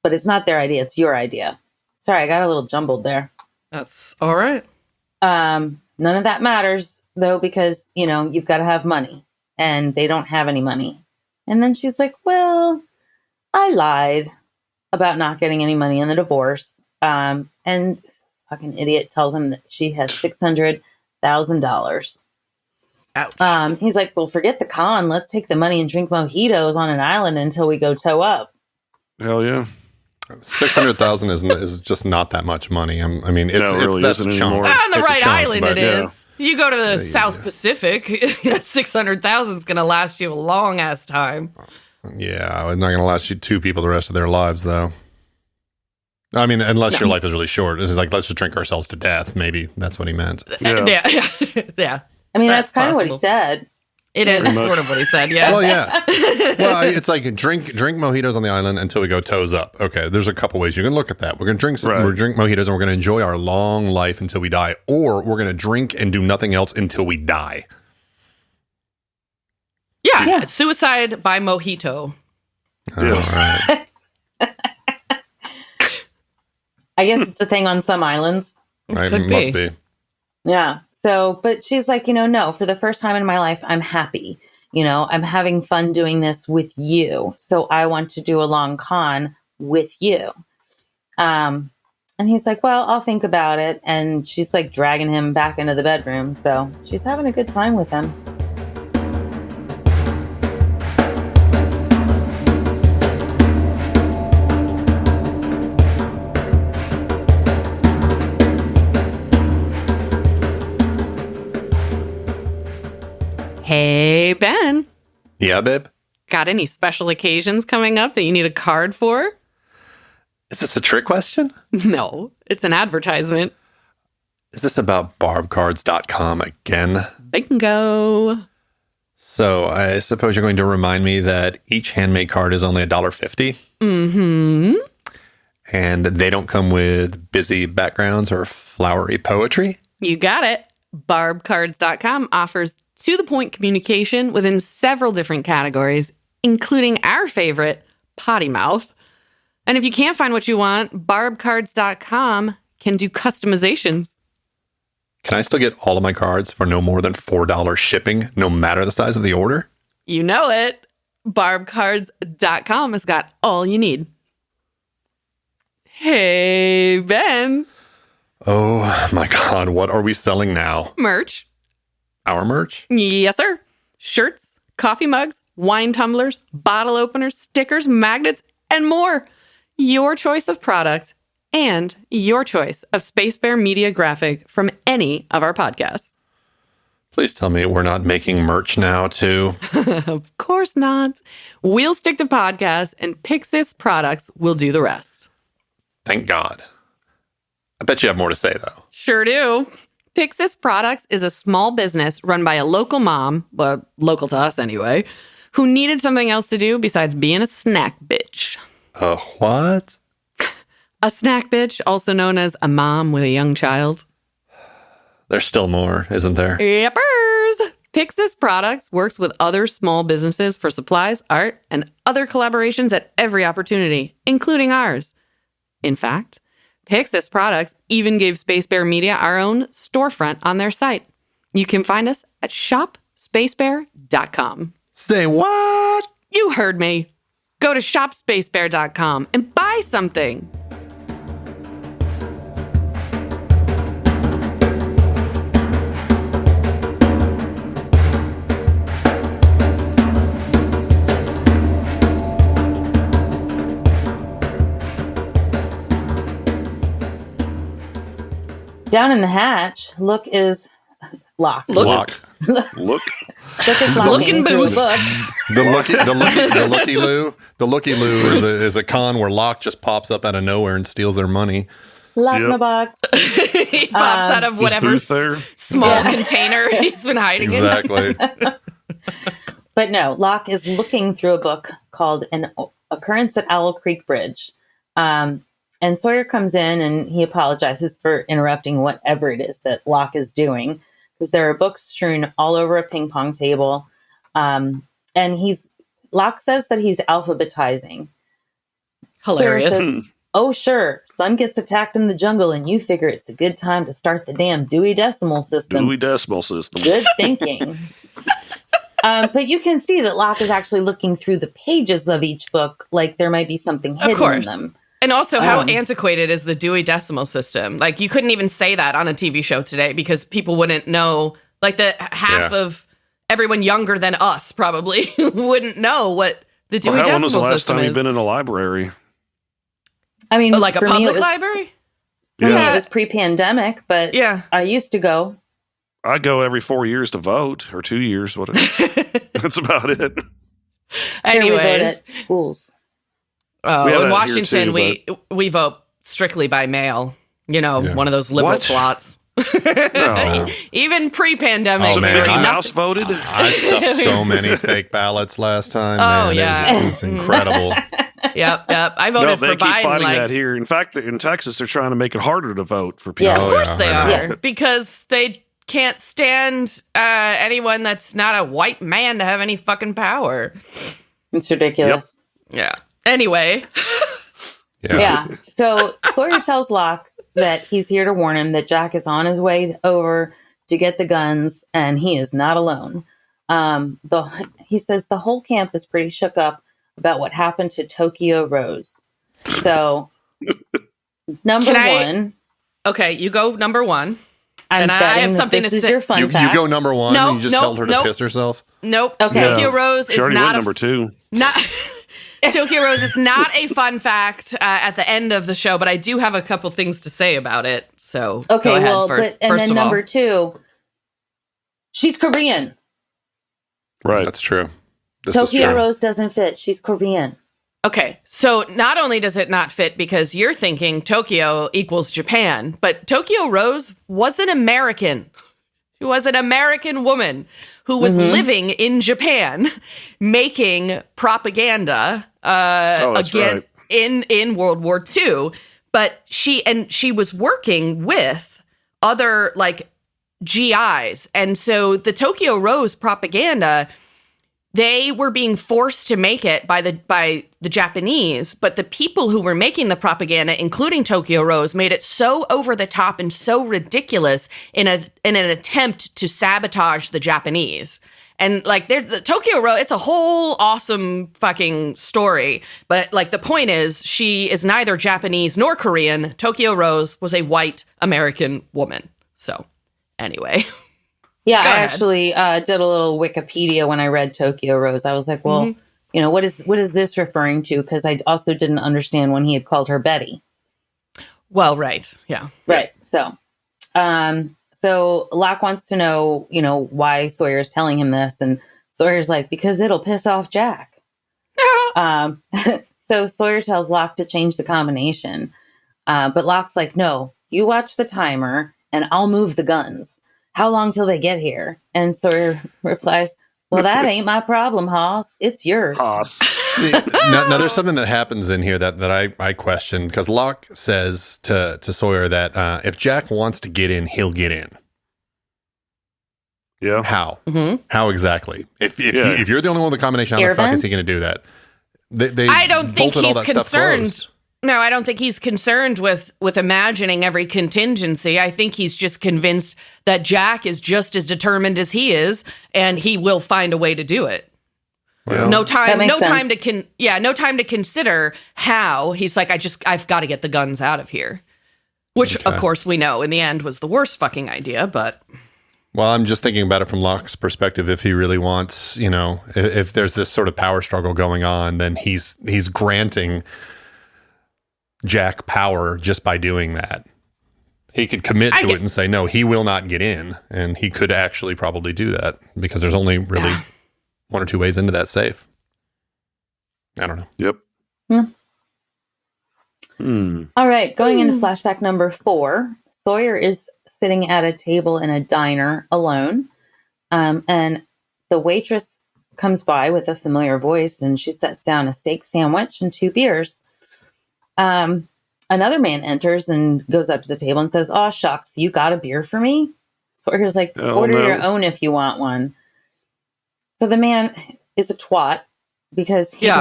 but it's not their idea, it's your idea. Sorry, I got a little jumbled there. That's all right. None of that matters, though, because, you've got to have money. And they don't have any money. And then she's like, well, I lied about not getting any money in the divorce. And fucking idiot tells him that she has $600,000. Ouch. He's like, well, forget the con. Let's take the money and drink mojitos on an island until we go toe up. Hell yeah. 600,000 is just not that much money. It's really that's isn't a chunk. anymore. On the It's a right chunk, island but it is. You go to the South Pacific, 600,000 is going to last you a long-ass time. Yeah, it's not going to last you 2 people the rest of their lives, though. Unless your life is really short. It's like, let's just drink ourselves to death. Maybe that's what he meant. Yeah. That's kind of what he said. It is sort of what he said, yeah. Well, yeah. Well, it's like drink mojitos on the island until we go toes up. Okay, there's a couple ways you can look at that. We're going to drink mojitos and we're going to enjoy our long life until we die, or we're going to drink and do nothing else until we die. Yeah. Suicide by mojito. All right. I guess it's a thing on some islands. Right, it must be. Yeah. So, but she's like, no, for the first time in my life, I'm happy. I'm having fun doing this with you. So I want to do a long con with you. And he's like, well, I'll think about it. And she's like dragging him back into the bedroom. So she's having a good time with him. Hey, Ben. Yeah, babe? Got any special occasions coming up that you need a card for? Is this a trick question? No, it's an advertisement. Is this about barbcards.com again? Bingo. So I suppose you're going to remind me that each handmade card is only $1.50. Mm-hmm. And they don't come with busy backgrounds or flowery poetry? You got it. Barbcards.com offers to-the-point communication within several different categories, including our favorite, potty mouth. And if you can't find what you want, barbcards.com can do customizations. Can I still get all of my cards for no more than $4 shipping, no matter the size of the order? You know it. Barbcards.com has got all you need. Hey, Ben. Oh my God, what are we selling now? Merch. Our merch? Yes, sir. Shirts, coffee mugs, wine tumblers, bottle openers, stickers, magnets, and more. Your choice of product and your choice of Space Bear Media graphic from any of our podcasts. Please tell me we're not making merch now, too. Of course not. We'll stick to podcasts, and Pixis products will do the rest. Thank God. I bet you have more to say, though. Sure do. Pixis Products is a small business run by a local mom, well, local to us anyway, who needed something else to do besides being a snack bitch. What? A snack bitch, also known as a mom with a young child. There's still more, isn't there? Yepers! Pixis Products works with other small businesses for supplies, art, and other collaborations at every opportunity, including ours. In fact, Pixis Products even gave Space Bear Media our own storefront on their site. You can find us at shopspacebear.com. Say what? You heard me. Go to shopspacebear.com and buy something. Down in the hatch, Look is Locke. Lock. Look. Is looking through a booth. book. The looky loo is a con where Locke just pops up out of nowhere and steals their money. Lock in the box. He pops out of whatever small container he's been hiding in. Exactly. But no, Locke is looking through a book called An Occurrence at Owl Creek Bridge. And Sawyer comes in and he apologizes for interrupting whatever it is that Locke is doing, because there are books strewn all over a ping pong table. And Locke says that he's alphabetizing. Hilarious. Sawyer says, oh, sure. Son gets attacked in the jungle and you figure it's a good time to start the damn Dewey Decimal System. Good thinking. But you can see that Locke is actually looking through the pages of each book like there might be something hidden in them. And also, how antiquated is the Dewey Decimal System? Like, you couldn't even say that on a TV show today because people wouldn't know. Like, the half of everyone younger than us probably wouldn't know what the Dewey Decimal System is. When was the last time you've been in a library? I mean, like a public library? Yeah, it was pre-pandemic, but I used to go. I go every 4 years to vote, or 2 years. That's about it. Anyways, we vote at schools. Oh, in Washington, we vote strictly by mail. You know, one of those liberal plots. No. Even pre-pandemic. So Mickey Mouse voted? I stuffed so many fake ballots last time. Oh, man. yeah. It was incredible. Yep. I voted for Biden. They keep fighting that here. In fact, in Texas, they're trying to make it harder to vote for people. Yeah, of course they are. Because they can't stand anyone that's not a white man to have any fucking power. It's ridiculous. Yep. Yeah. Anyway. Yeah. So Sawyer tells Locke that he's here to warn him that Jack is on his way over to get the guns and he is not alone. He says the whole camp is pretty shook up about what happened to Tokyo Rose. So number one. Okay, you go number one. I have something to say. You go number one and you just told her to piss herself? Nope. Okay. Tokyo Rose is not number two. Tokyo Rose is not a fun fact at the end of the show, but I do have a couple things to say about it. So go ahead. And then number two, she's Korean. Right. That's true. Tokyo Rose doesn't fit. She's Korean. Okay, so not only does it not fit because you're thinking Tokyo equals Japan, but Tokyo Rose was an American. She was an American woman who was living in Japan, making propaganda again in World War II. But she was working with other GIs, and so the Tokyo Rose propaganda, they were being forced to make it by the Japanese, but the people who were making the propaganda, including Tokyo Rose, made it so over the top and so ridiculous in an attempt to sabotage the Japanese. And the Tokyo Rose, it's a whole awesome fucking story. But the point is, she is neither Japanese nor Korean. Tokyo Rose was a white American woman. So anyway. Yeah, I actually did a little Wikipedia when I read Tokyo Rose. I was like, well, what is this referring to? Because I also didn't understand when he had called her Betty. Well, right. Yeah. Right. So Locke wants to know, why Sawyer's telling him this. And Sawyer's like, because it'll piss off Jack. So Sawyer tells Locke to change the combination. But Locke's like, no, you watch the timer and I'll move the guns. How long till they get here? And Sawyer replies, Well, that ain't my problem, Hoss. It's yours. Hoss. See, now there's something that happens in here that I question, because Locke says to Sawyer that if Jack wants to get in, he'll get in. Yeah. How? Mm-hmm. How exactly? If you're the only one with the combination, how the fuck is he going to do that? I don't think he's concerned. No, I don't think he's concerned with imagining every contingency. I think he's just convinced that Jack is just as determined as he is, and he will find a way to do it. Well, no time to consider how. He's like, I've got to get the guns out of here. Which, of course, we know in the end was the worst fucking idea, but... Well, I'm just thinking about it from Locke's perspective. If he really wants, if there's this sort of power struggle going on, then he's granting Jack power just by doing that. He could commit to it and say, no, he will not get in. And he could actually probably do that because there's only really one or two ways into that safe. I don't know. Yep. Yeah. All right. Going into flashback number 4, Sawyer is sitting at a table in a diner alone. And the waitress comes by with a familiar voice and she sets down a steak sandwich and 2 beers. Another man enters and goes up to the table and says, "Oh, shucks, you got a beer for me?" Sawyer's like, order your own if you want one. So the man is a twat because he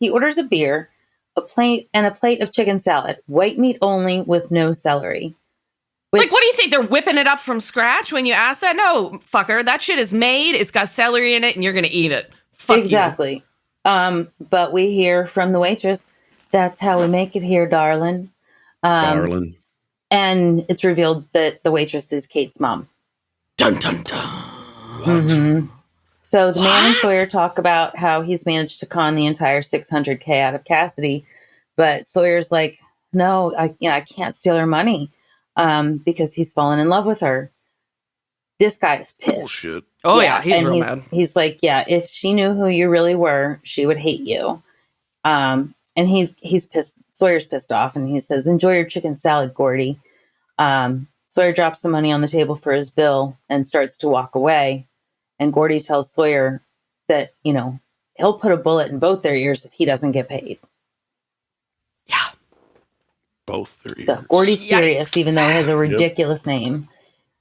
orders a beer, a plate of chicken salad, white meat only with no celery. What do you think? They're whipping it up from scratch when you ask that? No, fucker, that shit is made. It's got celery in it and you're going to eat it. Fuck exactly. You. But we hear from the waitress, "That's how we make it here, darling." Darling. And it's revealed that the waitress is Kate's mom. Dun, dun, dun. What? Mm-hmm. So the man and Sawyer talk about how he's managed to con the entire $600K out of Cassidy. But Sawyer's like, no, I can't steal her money because he's fallen in love with her. This guy is pissed. Bullshit. Oh, yeah, he's real mad. He's like, yeah, if she knew who you really were, she would hate you. And he's pissed. Sawyer's pissed off, and he says, "Enjoy your chicken salad, Gordy." Sawyer drops the money on the table for his bill and starts to walk away. And Gordy tells Sawyer that, he'll put a bullet in both their ears if he doesn't get paid. Yeah. Both their ears. So Gordy's furious, even though he has a ridiculous name.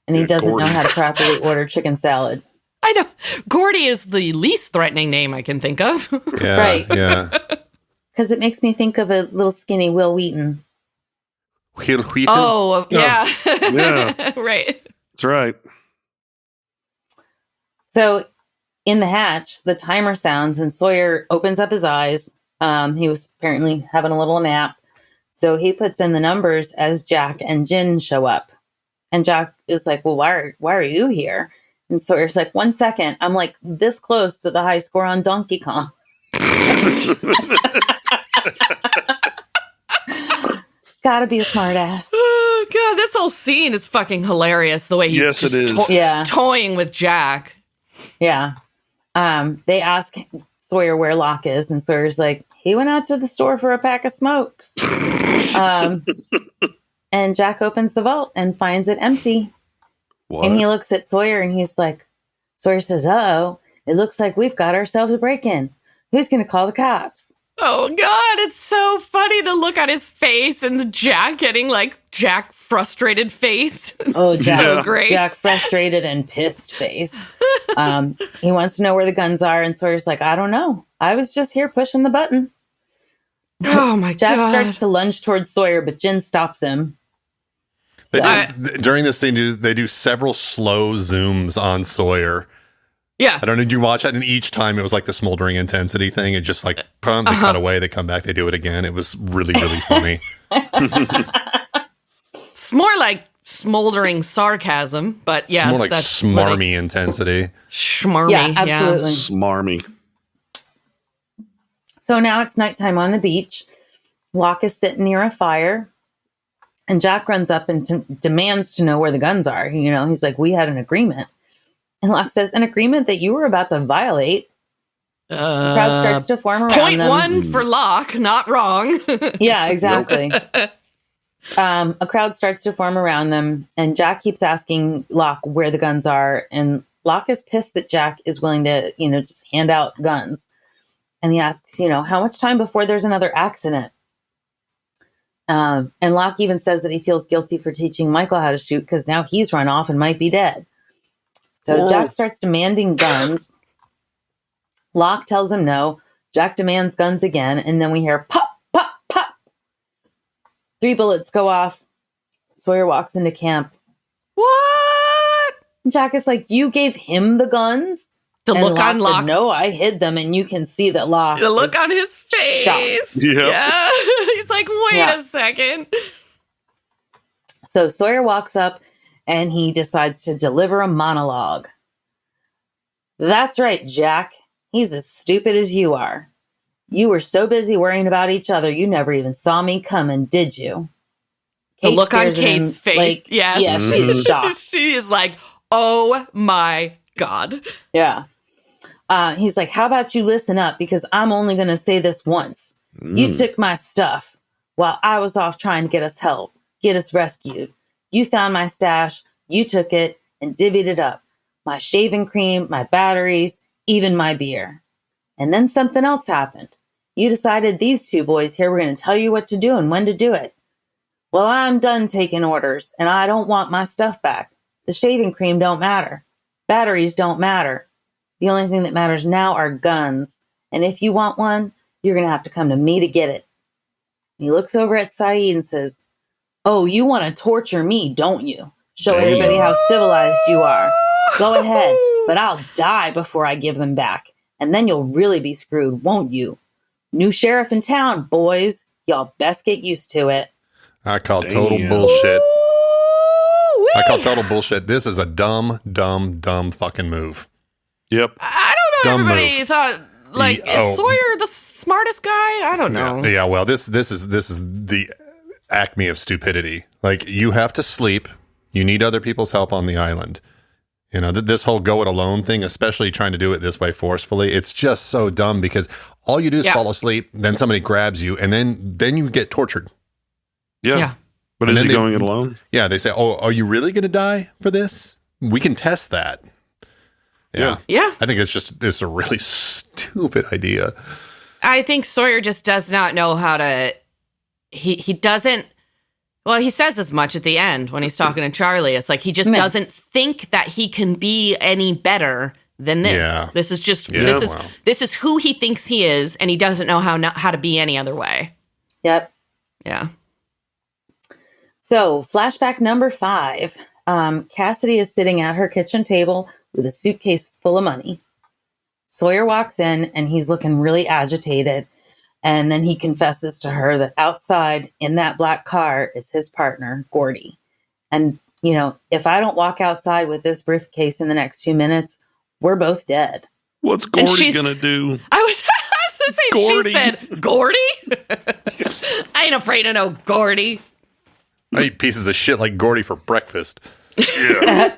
And he doesn't know how to properly order chicken salad. I know. Gordy is the least threatening name I can think of. Yeah, right. Yeah. Because it makes me think of a little skinny Will Wheaton. Will Wheaton? Oh, yeah. Yeah. Right. That's right. So in the hatch, the timer sounds and Sawyer opens up his eyes. He was apparently having a little nap. So he puts in the numbers as Jack and Jin show up. And Jack is like, "Well, why are you here?" And Sawyer's like, "1 second. I'm like this close to the high score on Donkey Kong." Gotta be a smart ass. Oh, God, this whole scene is fucking hilarious. The way he's just toying with Jack. Yeah. They ask Sawyer where Locke is, and Sawyer's like, "He went out to the store for a pack of smokes." And Jack opens the vault and finds it empty. What? And he looks at Sawyer and he's like, Sawyer says, "Uh-oh, it looks like we've got ourselves a break-in. Who's going to call the cops?" Oh, God, it's so funny to look at his face and Jack getting Jack frustrated face. Oh, Jack, so great. Jack frustrated and pissed face. He wants to know where the guns are. And Sawyer's like, "I don't know. I was just here pushing the button." Oh, my Jack God. starts to lunge towards Sawyer, but Jin stops him. During this scene, they do several slow zooms on Sawyer. Yeah. I don't know. Did you watch that? And each time it was like the smoldering intensity thing. It just they cut away, they come back, they do it again. It was really, really funny. It's more like smoldering sarcasm, but yes. It's more like that's smarmy intensity. Schmarmy. Yeah, absolutely. Smarmy. So now it's nighttime on the beach. Locke is sitting near a fire. And Jack runs up and demands to know where the guns are. He's like, "We had an agreement." And Locke says, "An agreement that you were about to violate." The crowd starts to form around Point them. 1 for Locke, not wrong. Yeah, exactly. A crowd starts to form around them, and Jack keeps asking Locke where the guns are, and Locke is pissed that Jack is willing to, just hand out guns. And he asks, how much time before there's another accident? And Locke even says that he feels guilty for teaching Michael how to shoot because now he's run off and might be dead. So Jack starts demanding guns. Locke tells him no. Jack demands guns again. And then we hear pop, pop, pop. 3 bullets go off. Sawyer walks into camp. What? Jack is like, you gave him the guns? The look on Locke's... No, I hid them, and you can see that Locke... The look on his face. Yep. Yeah. He's like, wait a second. So Sawyer walks up, and he decides to deliver a monologue. That's right, Jack. He's as stupid as you are. You were so busy worrying about each other, you never even saw me coming, did you? The look on Kate's face. Yes. Yeah, she is shocked. She is like, oh my God. Yeah. He's like, how about you listen up? Because I'm only going to say this once. You took my stuff while I was off trying to get us help, get us rescued. You found my stash, you took it and divvied it up. My shaving cream, my batteries, even my beer. And then something else happened. You decided these 2 boys here were going to tell you what to do and when to do it. Well, I'm done taking orders, and I don't want my stuff back. The shaving cream don't matter. Batteries don't matter. The only thing that matters now are guns. And if you want one, you're going to have to come to me to get it. And he looks over at Saeed and says, oh, you want to torture me, don't you? Show everybody how civilized you are. Go ahead, but I'll die before I give them back. And then you'll really be screwed, won't you? New sheriff in town, boys. Y'all best get used to it. I call total bullshit. I call total bullshit. This is a dumb fucking move. Yep. I don't know. Dumb Everybody move. thought, is Sawyer the smartest guy? I don't know. Yeah, well, this is the acme of stupidity. Like, you have to sleep. You need other people's help on the island. This whole go it alone thing, especially trying to do it this way forcefully, it's just so dumb because all you do is fall asleep, then somebody grabs you, and then you get tortured. Yeah. But is he going it alone? Yeah, they say, oh, are you really going to die for this? We can test that. Yeah. I think it's a really stupid idea. I think Sawyer just does not know how to, he doesn't, well, he says as much at the end when he's talking to Charlie. It's like he just doesn't think that he can be any better than this. Yeah. This is just, this is who he thinks he is, and he doesn't know how to be any other way. Yep. Yeah. So, flashback number 5. Cassidy is sitting at her kitchen table with a suitcase full of money. Sawyer walks in, and he's looking really agitated. And then he confesses to her that outside in that black car is his partner, Gordy. And, if I don't walk outside with this briefcase in the next 2 minutes, we're both dead. What's Gordy going to do? I was going to say, Gordy. She said, Gordy? I ain't afraid of no Gordy. I eat pieces of shit like Gordy for breakfast. Yeah.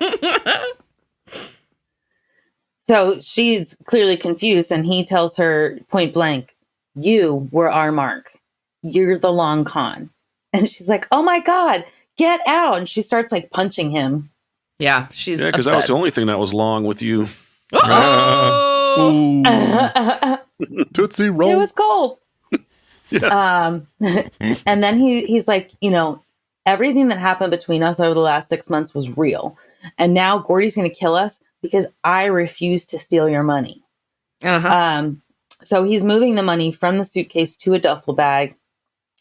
So she's clearly confused, and he tells her point blank, you were our mark. You're the long con. And she's like, oh my God, get out. And she starts punching him. Yeah, she's because that was the only thing that was long with you. Tootsie Roll. It was cold. Yeah. And then he's like, everything that happened between us over the last 6 months was real. And now Gordy's going to kill us because I refuse to steal your money. So he's moving the money from the suitcase to a duffel bag.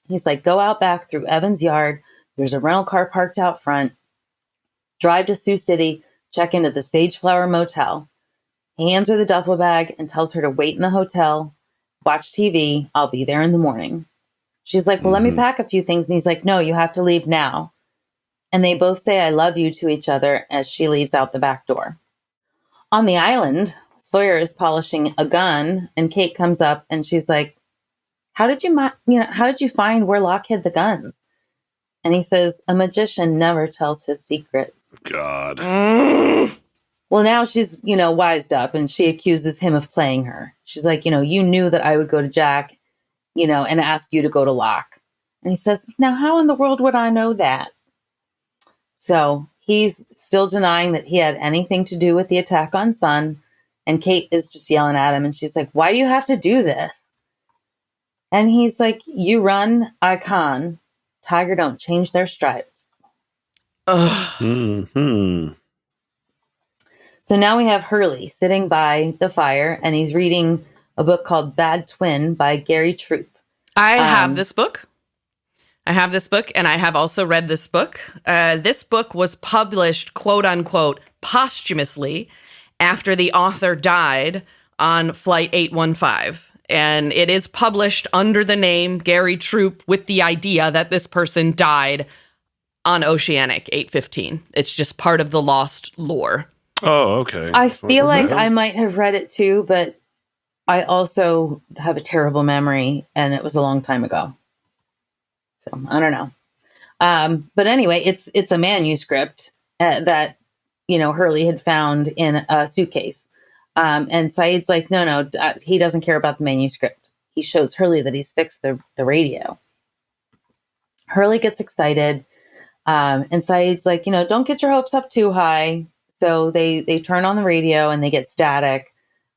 He's like, go out back through Evan's yard. There's a rental car parked out front. Drive to Sioux City. Check into the Sageflower Motel. He hands her the duffel bag and tells her to wait in the hotel. Watch TV. I'll be there in the morning. She's like, well, let me pack a few things. And he's like, no, you have to leave now. And they both say, I love you to each other as she leaves out the back door. On the island, Sawyer is polishing a gun, and Kate comes up and she's like, how did you find where Locke hid the guns? And he says, a magician never tells his secrets. God. Well, now she's, wised up, and she accuses him of playing her. She's like, you knew that I would go to Jack, and ask you to go to Locke. And he says, now how in the world would I know that? So he's still denying that he had anything to do with the attack on Sun. And Kate is just yelling at him. And she's like, why do you have to do this? And he's like, you run, I con. Tiger don't change their stripes. Mm-hmm. So now we have Hurley sitting by the fire, and he's reading a book called Bad Twin by Gary Troop. I have this book. And I have also read this book. This book was published, quote unquote, posthumously after the author died on Flight 815. And it is published under the name Gary Troop with the idea that this person died on Oceanic 815. It's just part of the lost lore. Oh, okay. I feel like I might have read it too, but I also have a terrible memory, and it was a long time ago. So I don't know. But anyway, it's a manuscript that, Hurley had found in a suitcase. And Saeed's like, no, he doesn't care about the manuscript. He shows Hurley that he's fixed the radio. Hurley gets excited. And Saeed's like, don't get your hopes up too high. So they turn on the radio and they get static.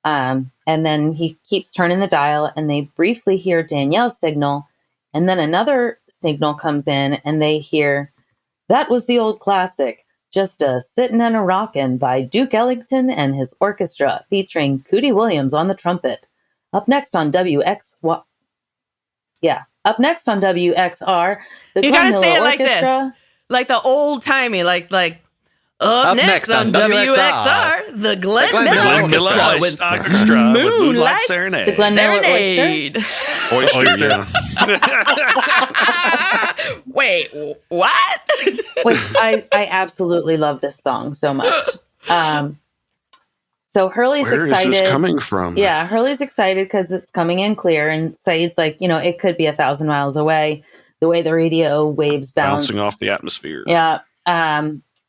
And then he keeps turning the dial, and they briefly hear Danielle's signal. And then another signal comes in, and they hear, that was the old classic, Just a Sittin' and a Rockin' by Duke Ellington and his orchestra, featuring Cootie Williams on the trumpet. Up next on WXR, the You gotta say it Orchestra. like this, like the old timey, like up next on WXR, the Glenn Miller Orchestra with Moonlight Serenade. The Glenn Miller Oyster, yeah. Wait, what? Which I absolutely love this song so much. So Hurley's Where excited. Where is this coming from? Yeah, Hurley's excited because it's coming in clear, and Saeed's like, it could be 1,000 miles away. The way the radio waves bouncing off the atmosphere. Yeah.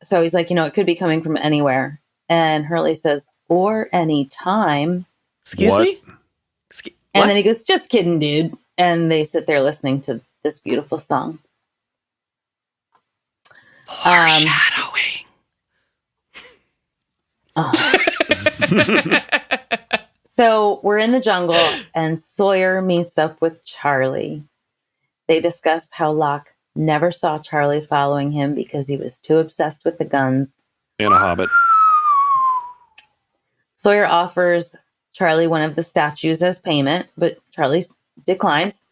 So he's like, it could be coming from anywhere. And Hurley says, or any time. Excuse me? And then he goes, just kidding, dude. And they sit there listening to this beautiful song. Foreshadowing. So we're in the jungle, and Sawyer meets up with Charlie. They discuss how Locke never saw Charlie following him because he was too obsessed with the guns. And a Hobbit. Sawyer offers Charlie one of the statues as payment, but Charlie declines.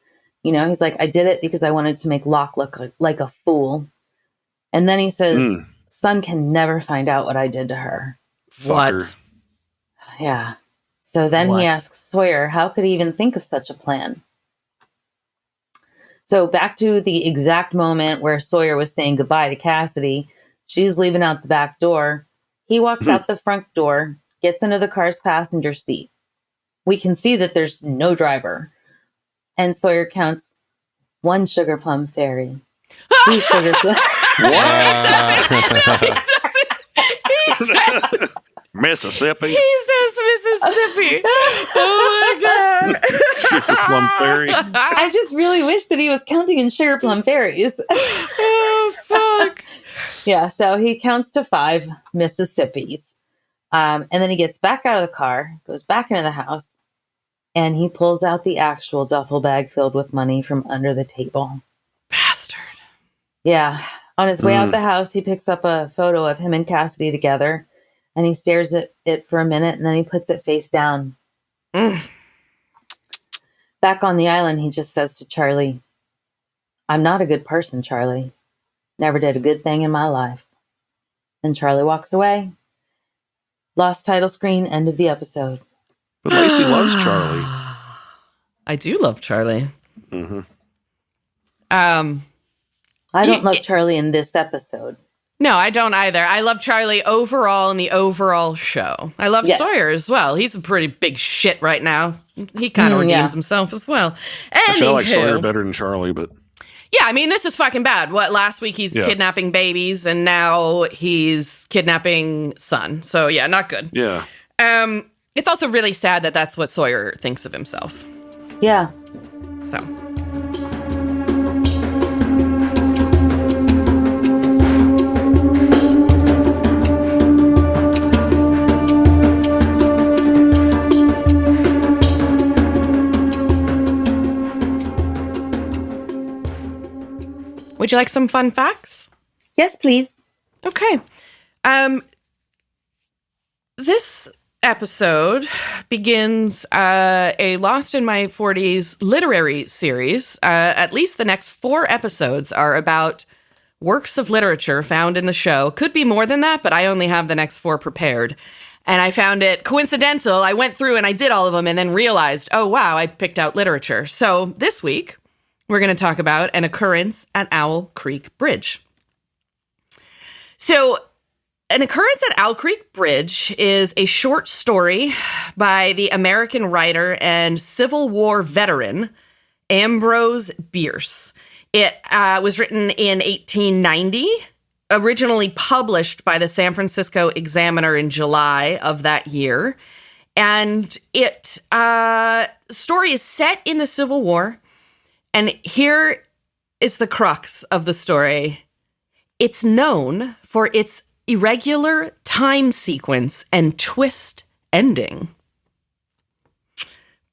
He's like, I did it because I wanted to make Locke look like a fool. And then he says, Sun can never find out what I did to her. Fucker. What? Yeah. So then he asks Sawyer, how could he even think of such a plan? So back to the exact moment where Sawyer was saying goodbye to Cassidy. She's leaving out the back door. He walks out the front door, gets into the car's passenger seat. We can see that there's no driver. And Sawyer counts 1 sugar plum fairy, 2 sugar plum. What? No, he doesn't. He says Mississippi. He says Mississippi. Oh my God. Sugar plum fairy. I just really wish that he was counting in sugar plum fairies. Oh, fuck. Yeah, so he counts to 5 Mississippis. And then he gets back out of the car, goes back into the house, and he pulls out the actual duffel bag filled with money from under the table. Bastard. Yeah. On his way out the house, he picks up a photo of him and Cassidy together, and he stares at it for a minute, and then he puts it face down. Back on the island, he just says to Charlie, I'm not a good person, Charlie. Never did a good thing in my life. And Charlie walks away. Lost title screen, end of the episode. But Lacy loves Charlie. I do love Charlie. Mm-hmm. I don't love Charlie in this episode. No, I don't either. I love Charlie overall in the overall show. I love Sawyer as well. He's a pretty big shit right now. He kind of redeems himself as well. Actually, I like Sawyer better than Charlie, but... Yeah, I mean, this is fucking bad. Last week he's kidnapping babies, and now he's kidnapping Sun. So, yeah, not good. Yeah. It's also really sad that that's what Sawyer thinks of himself. Yeah. So... Would you like some fun facts? Yes, please. Okay. This episode begins a Lost in My 40s literary series. At least the next 4 episodes are about works of literature found in the show. Could be more than that, but I only have the next 4 prepared. And I found it coincidental. I went through and I did all of them and then realized, oh, wow, I picked out literature. So this week, we're going to talk about An Occurrence at Owl Creek Bridge. So An Occurrence at Owl Creek Bridge is a short story by the American writer and Civil War veteran Ambrose Bierce. It was written in 1890, originally published by the San Francisco Examiner in July of that year. And it story is set in the Civil War. And here is the crux of the story. It's known for its irregular time sequence and twist ending.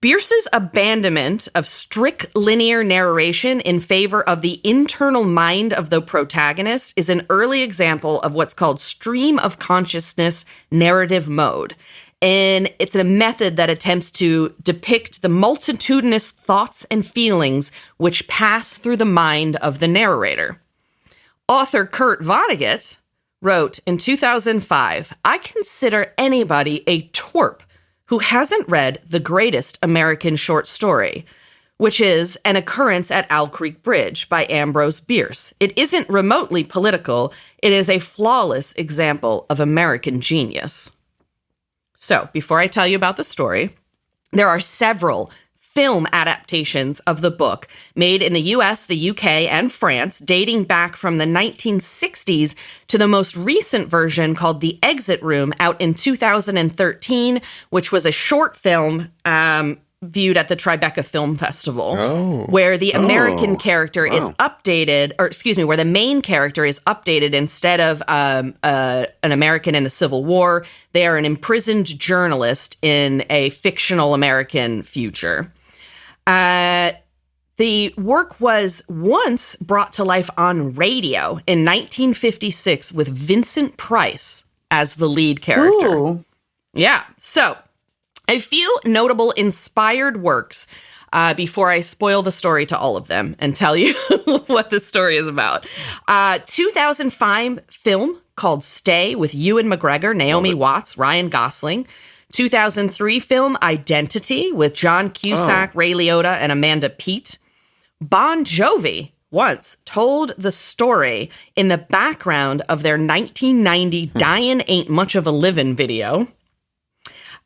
Bierce's abandonment of strict linear narration in favor of the internal mind of the protagonist is an early example of what's called stream of consciousness narrative mode. And it's a method that attempts to depict the multitudinous thoughts and feelings which pass through the mind of the narrator. Author Kurt Vonnegut wrote in 2005, "I consider anybody a twerp who hasn't read the greatest American short story, which is An Occurrence at Owl Creek Bridge by Ambrose Bierce. It isn't remotely political. It is a flawless example of American genius." So, before I tell you about the story, there are several film adaptations of the book made in the US, the UK, and France, dating back from the 1960s to the most recent version called The Exit Room, out in 2013, which was a short film viewed at the Tribeca Film Festival, where the American character is updated, where the main character is updated instead of an American in the Civil War. They are an imprisoned journalist in a fictional American future. The work was once brought to life on radio in 1956 with Vincent Price as the lead character. Ooh. Yeah. So, a few notable inspired works before I spoil the story to all of them and tell you what this story is about. 2005 film called Stay with Ewan McGregor, Naomi Watts, Ryan Gosling. 2003 film Identity with John Cusack, Ray Liotta, and Amanda Peet. Bon Jovi once told the story in the background of their 1990 Dyin' Ain't Much of a Livin' video.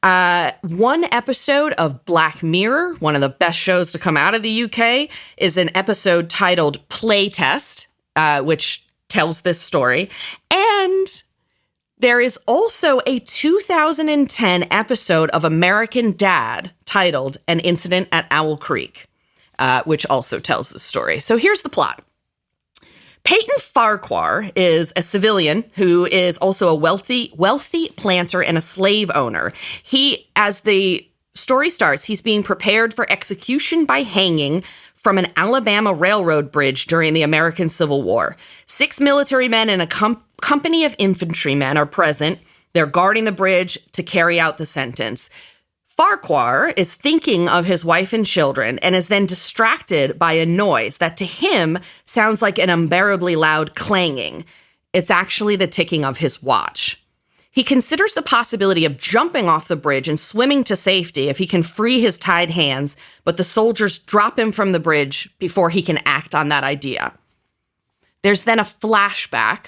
One episode of Black Mirror, one of the best shows to come out of the UK, is an episode titled Playtest, which tells this story. And there is also a 2010 episode of American Dad titled An Incident at Owl Creek, which also tells the story. So here's the plot. Peyton Farquhar is a civilian who is also a wealthy planter and a slave owner. He, as the story starts, he's being prepared for execution by hanging from an Alabama railroad bridge during the American Civil War. 6 military men and a company of infantrymen are present. They're guarding the bridge to carry out the sentence. Farquhar is thinking of his wife and children and is then distracted by a noise that to him sounds like an unbearably loud clanging. It's actually the ticking of his watch. He considers the possibility of jumping off the bridge and swimming to safety if he can free his tied hands, but the soldiers drop him from the bridge before he can act on that idea. There's then a flashback.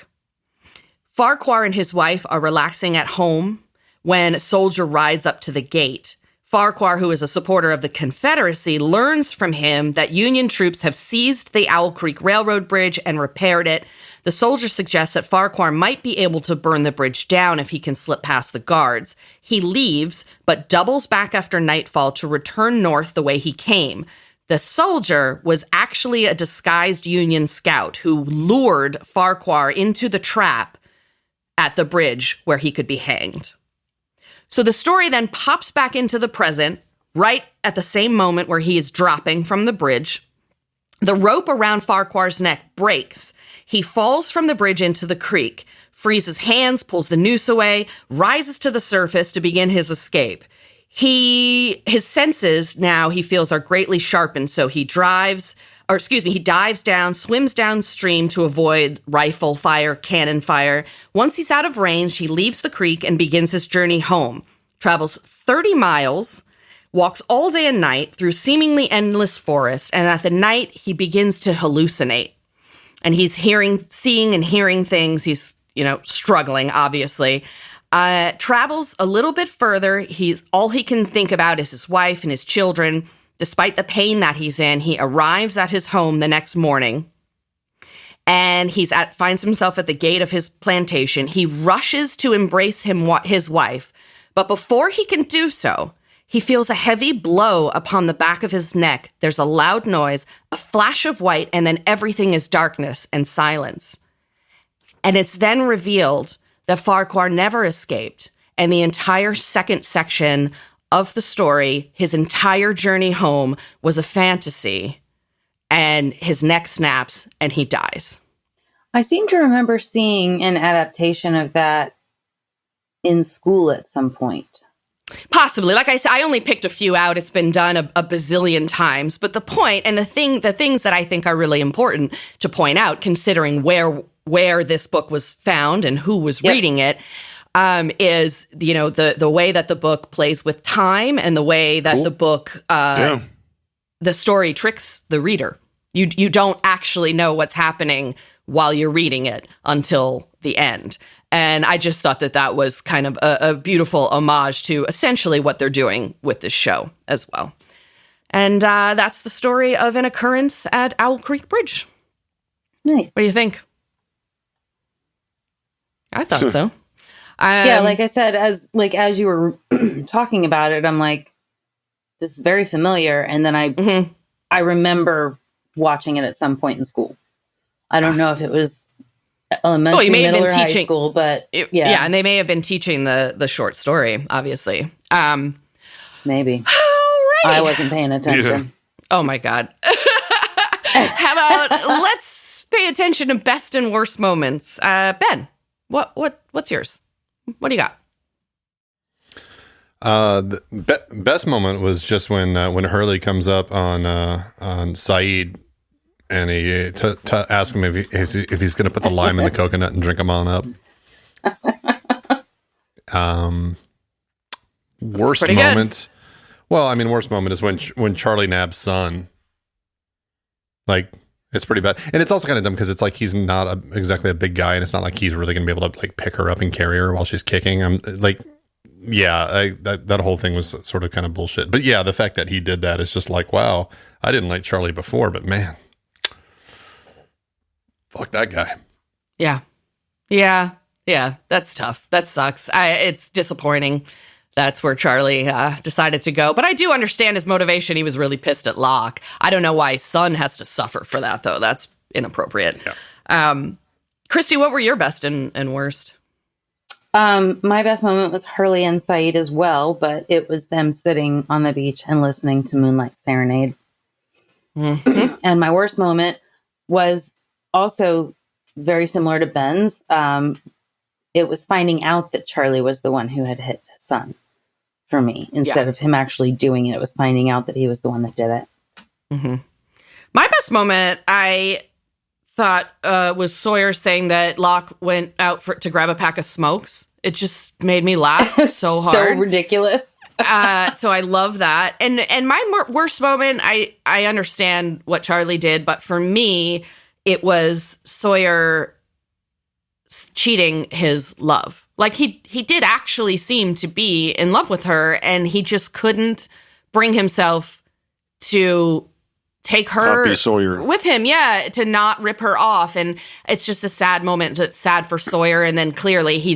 Farquhar and his wife are relaxing at home when a soldier rides up to the gate. Farquhar, who is a supporter of the Confederacy, learns from him that Union troops have seized the Owl Creek Railroad Bridge and repaired it. The soldier suggests that Farquhar might be able to burn the bridge down if he can slip past the guards. He leaves, but doubles back after nightfall to return north the way he came. The soldier was actually a disguised Union scout who lured Farquhar into the trap at the bridge where he could be hanged. So the story then pops back into the present, right at the same moment where he is dropping from the bridge. The rope around Farquhar's neck breaks. He falls from the bridge into the creek, frees hands, pulls the noose away, rises to the surface to begin his escape. His senses now, he feels, are greatly sharpened, so he dives down, swims downstream to avoid rifle fire, cannon fire. Once he's out of range, he leaves the creek and begins his journey home. Travels 30 miles, walks all day and night through seemingly endless forest, and at the night, he begins to hallucinate. And he's seeing and hearing things. He's, struggling, obviously. Travels a little bit further. All he can think about is his wife and his children. Despite the pain that he's in, he arrives at his home the next morning, and finds himself at the gate of his plantation. He rushes to embrace his wife, but before he can do so, he feels a heavy blow upon the back of his neck. There's a loud noise, a flash of white, and then everything is darkness and silence. And it's then revealed that Farquhar never escaped, and the entire second section of the story, his entire journey home, was a fantasy, and his neck snaps and he dies. I seem to remember seeing an adaptation of that in school at some point. Possibly. Like I said, I only picked a few out. It's been done a bazillion times. But the point and the things that I think are really important to point out, considering where this book was found and who was reading it, is, the way that the book plays with time and the way that the book, the story tricks the reader. You don't actually know what's happening while you're reading it until the end. And I just thought that was kind of a beautiful homage to essentially what they're doing with this show as well. And that's the story of an occurrence at Owl Creek Bridge. Nice. What do you think? I thought so. Yeah, like I said, as you were talking about it, I'm like, this is very familiar. And then I remember watching it at some point in school. I don't know if it was elementary, middle, or high school, but yeah. And they may have been teaching the short story, obviously. Maybe. Alrighty. I wasn't paying attention. Yeah. Oh my God. How about let's pay attention to best and worst moments. Ben, what's yours? What do you got? The best moment was just when Hurley comes up on Saeed, and he ask him if he's going to put the lime in the coconut and drink them on up. Worst moment. Well, I mean, worst moment is when Charlie nabs son. Like, it's pretty bad, and it's also kind of dumb because it's like he's not exactly a big guy, and it's not like he's really going to be able to like pick her up and carry her while she's kicking. I'm like, yeah, that whole thing was sort of kind of bullshit. But yeah, the fact that he did that is just like, wow, I didn't like Charlie before, but man, fuck that guy. Yeah. That's tough. That sucks. It's disappointing. That's where Charlie decided to go. But I do understand his motivation. He was really pissed at Locke. I don't know why his son has to suffer for that, though. That's inappropriate. Yeah. Christy, what were your best and worst? My best moment was Hurley and Saeed as well, but it was them sitting on the beach and listening to Moonlight Serenade. Mm-hmm. And my worst moment was also very similar to Ben's. It was finding out that Charlie was the one who had hit his son for me. Instead of him actually doing it, it was finding out that he was the one that did it. Mm-hmm. My best moment, I thought, was Sawyer saying that Locke went out to grab a pack of smokes. It just made me laugh so hard. So ridiculous. So I love that. And my worst moment, I understand what Charlie did, but for me, it was Sawyer cheating his love. Like he did actually seem to be in love with her, and he just couldn't bring himself to take her with him, to not rip her off. And it's just a sad moment. It's sad for Sawyer, and then clearly he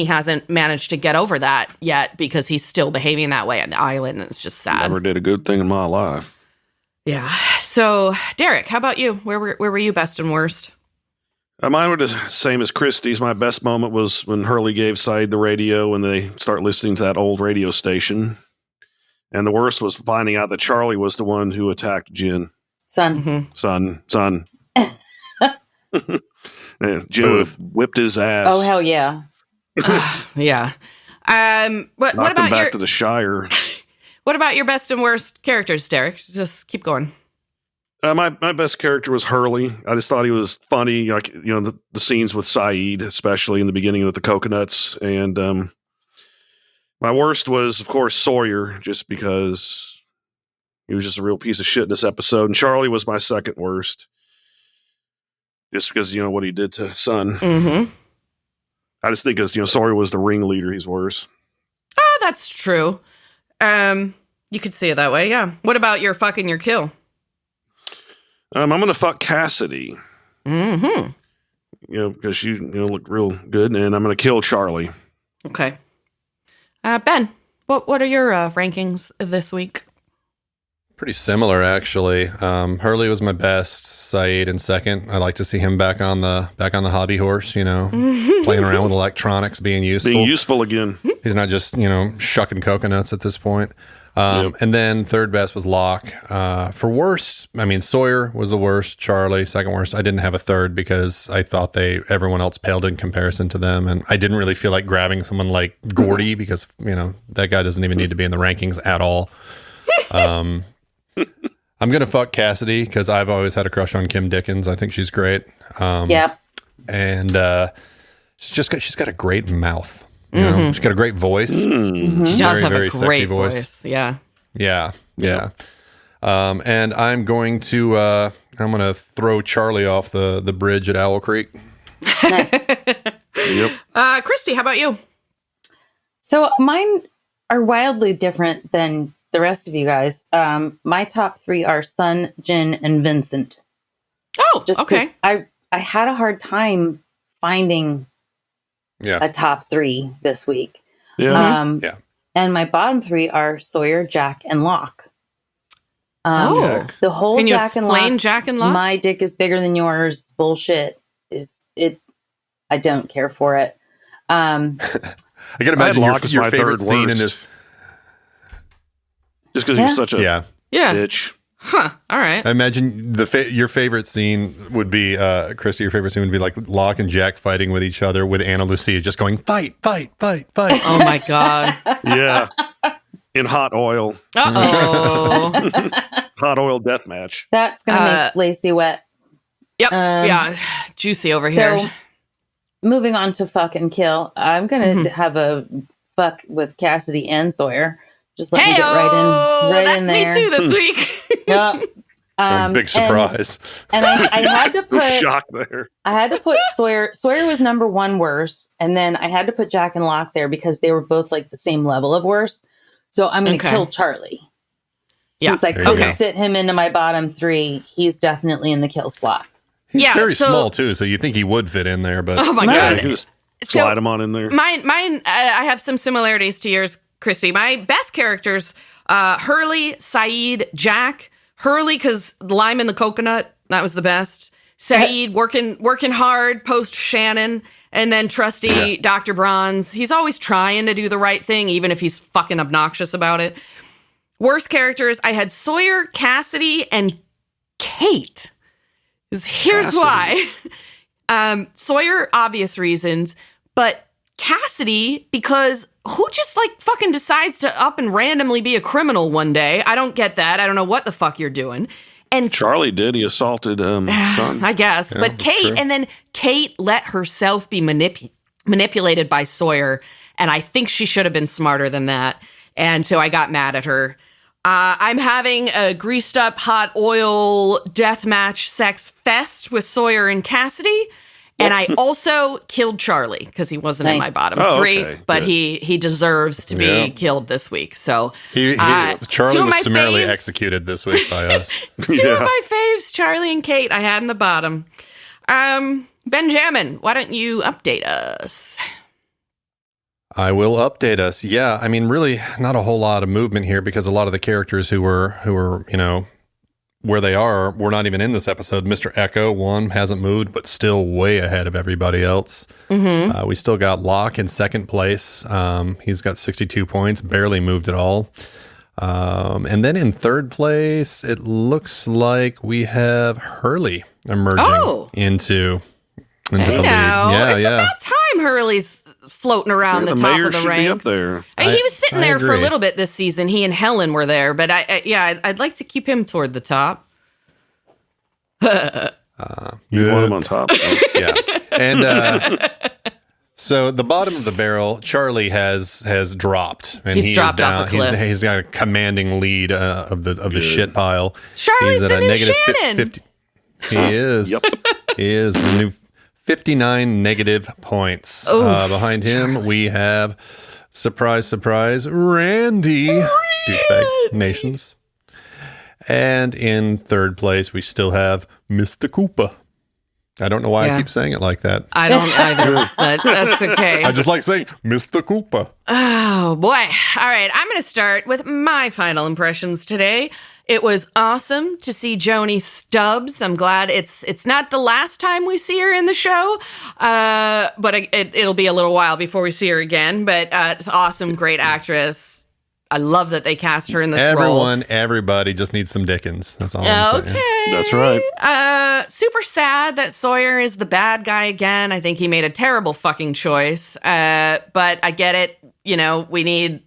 hasn't managed to get over that yet because he's still behaving that way on the island, and it's just sad. Never did a good thing in my life. Yeah. So, Derek, how about you? Where were you best and worst? Mine were the same as Christy's. My best moment was when Hurley gave Saeed the radio and they start listening to that old radio station. And the worst was finding out that Charlie was the one who attacked Jen. Son. Son. Jim whipped his ass. Oh, hell yeah. Yeah. What Knocked about him back to the Shire? What about your best and worst characters, Derek? Just keep going. My best character was Hurley. I just thought he was funny. Like, the scenes with Saeed, especially in the beginning with the coconuts. And my worst was, of course, Sawyer, just because he was just a real piece of shit in this episode. And Charlie was my second worst, just because, what he did to Son. Mm-hmm. I just think as, Sawyer was the ringleader, he's worse. Oh, that's true. You could see it that way, yeah. What about your fuck and your kill? I'm going to fuck Cassidy. Mm-hmm. Because she, looked real good, and I'm going to kill Charlie. Okay. Ben, what are your rankings this week? Pretty similar, actually. Hurley was my best. Saeed in second. I like to see him back on the hobby horse. Playing around with electronics, being useful. Being useful again. He's not just shucking coconuts at this point. And then third best was Locke. For worst, Sawyer was the worst. Charlie second worst. I didn't have a third because I thought everyone else paled in comparison to them, and I didn't really feel like grabbing someone like Gordy because that guy doesn't even need to be in the rankings at all. I'm gonna fuck Cassidy because I've always had a crush on Kim Dickens. I think she's great. Yep. And she's got a great mouth. She's got a great voice. Mm-hmm. She does have a great voice. Yeah. And I'm going to throw Charlie off the bridge at Owl Creek. Nice. Yep. Christy, how about you? So mine are wildly different than the rest of you guys. My top three are Son, Jin, and Vincent. Oh, okay. I had a hard time finding a top three this week. Yeah. And my bottom three are Sawyer, Jack, and Locke. The whole Can you Jack and explain Locke, Jack and Locke? my dick is bigger than yours bullshit is it. I don't care for it. I can imagine your favorite scene in this. Just because you're such a bitch. Huh. All right. I imagine your favorite scene would be, Christy, your favorite scene would be like Locke and Jack fighting with each other with Anna Lucia just going, fight, fight, fight, fight. Oh, my God. Yeah. In hot oil. Uh-oh. Hot oil death match. That's going to make Lacy wet. Yep. Juicy over here. So, moving on to fuck and kill, I'm going to have a fuck with Cassidy and Sawyer. Just let me get right in there. That's me too this week. Yep. Big surprise. And I had to put shock there. I had to put Sawyer. Sawyer was number one worst, and then I had to put Jack and Locke there because they were both like the same level of worst. So I'm going to kill Charlie. Since I couldn't fit him into my bottom three, he's definitely in the kill slot. He's very small too, so you think he would fit in there, but oh my God, you can just slide him on in there. Mine. I have some similarities to yours, Christy. My best characters: Hurley, Saeed, Jack. Hurley because lime in the coconut, that was the best. Saeed working hard post Shannon, and then trusty Dr. Bronze. He's always trying to do the right thing, even if he's fucking obnoxious about it. Worst characters: I had Sawyer, Cassidy, and Kate. Here's why. Sawyer, obvious reasons, but Cassidy, because who just like fucking decides to up and randomly be a criminal one day? I don't get that. I don't know what the fuck you're doing. And Charlie did. He assaulted Son. I guess. But Kate, and then Kate let herself be manipulated by Sawyer. And I think she should have been smarter than that. And so I got mad at her. I'm having a greased up hot oil deathmatch sex fest with Sawyer and Cassidy. And I also killed Charlie because he wasn't in my bottom three, but he deserves to be killed this week. So Charlie was summarily executed this week by us. Two of my faves, Charlie and Kate, I had in the bottom. Benjamin, why don't you update us? I will update us. Yeah, I mean, really not a whole lot of movement here because a lot of the characters who were where they are, we're not even in this episode. Mr. Echo, one, hasn't moved, but still way ahead of everybody else. Mm-hmm. We still got Locke in second place. He's got 62 points, barely moved at all. And then in third place, it looks like we have Hurley emerging into the lead. It's about time Hurley's floating around the top of the ranks. Up there. He was sitting there for a little bit this season. He and Helen were there, but I'd like to keep him toward the top. You want him on top. Yeah. And so the bottom of the barrel, Charlie has dropped, and he's dropped off a cliff. He's got a commanding lead of the shit pile. Charlie's the new Shannon. 50. He is. Yep. He is the new 59 negative points. Behind him, we have surprise, Randy. Douchebag Nations. And in third place, we still have Mr. Koopa. I don't know why I keep saying it like that. I don't either, but that's okay. I just like saying Mr. Koopa. Oh, boy. All right, I'm going to start with my final impressions today. It was awesome to see Joni Stubbs. I'm glad it's not the last time we see her in the show, but it'll be a little while before we see her again. But it's awesome, great actress. I love that they cast her in this role. Everybody just needs some Dickens. That's all I'm saying. Okay. That's right. Super sad that Sawyer is the bad guy again. I think he made a terrible fucking choice. But I get it. You know, we need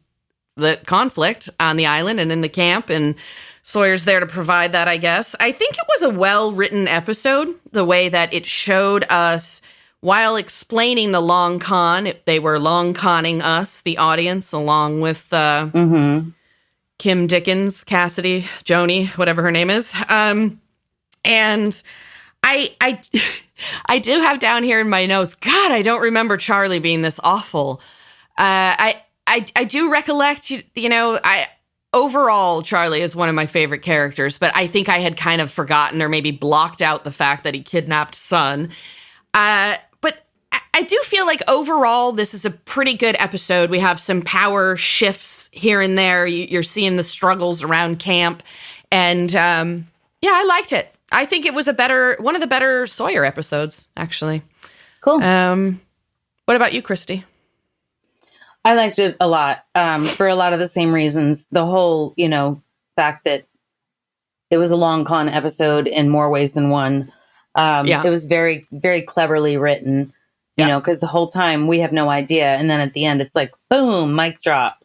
the conflict on the island and in the camp, and Sawyer's there to provide that, I guess. I think it was a well-written episode, the way that it showed us, while explaining the long con, they were long conning us, the audience, along with Kim Dickens, Cassidy, Joni, whatever her name is. And I do have down here in my notes, God, I don't remember Charlie being this awful. I do recollect, overall, Charlie is one of my favorite characters, but I think I had kind of forgotten or maybe blocked out the fact that he kidnapped Son. But I do feel like overall, this is a pretty good episode. We have some power shifts here and there. You're seeing the struggles around camp. And I liked it. I think it was one of the better Sawyer episodes, actually. Cool. What about you, Christy? I liked it a lot for a lot of the same reasons. The whole, fact that it was a long con episode in more ways than one. It was very, very cleverly written, because the whole time we have no idea. And then at the end, it's like, boom, mic drop.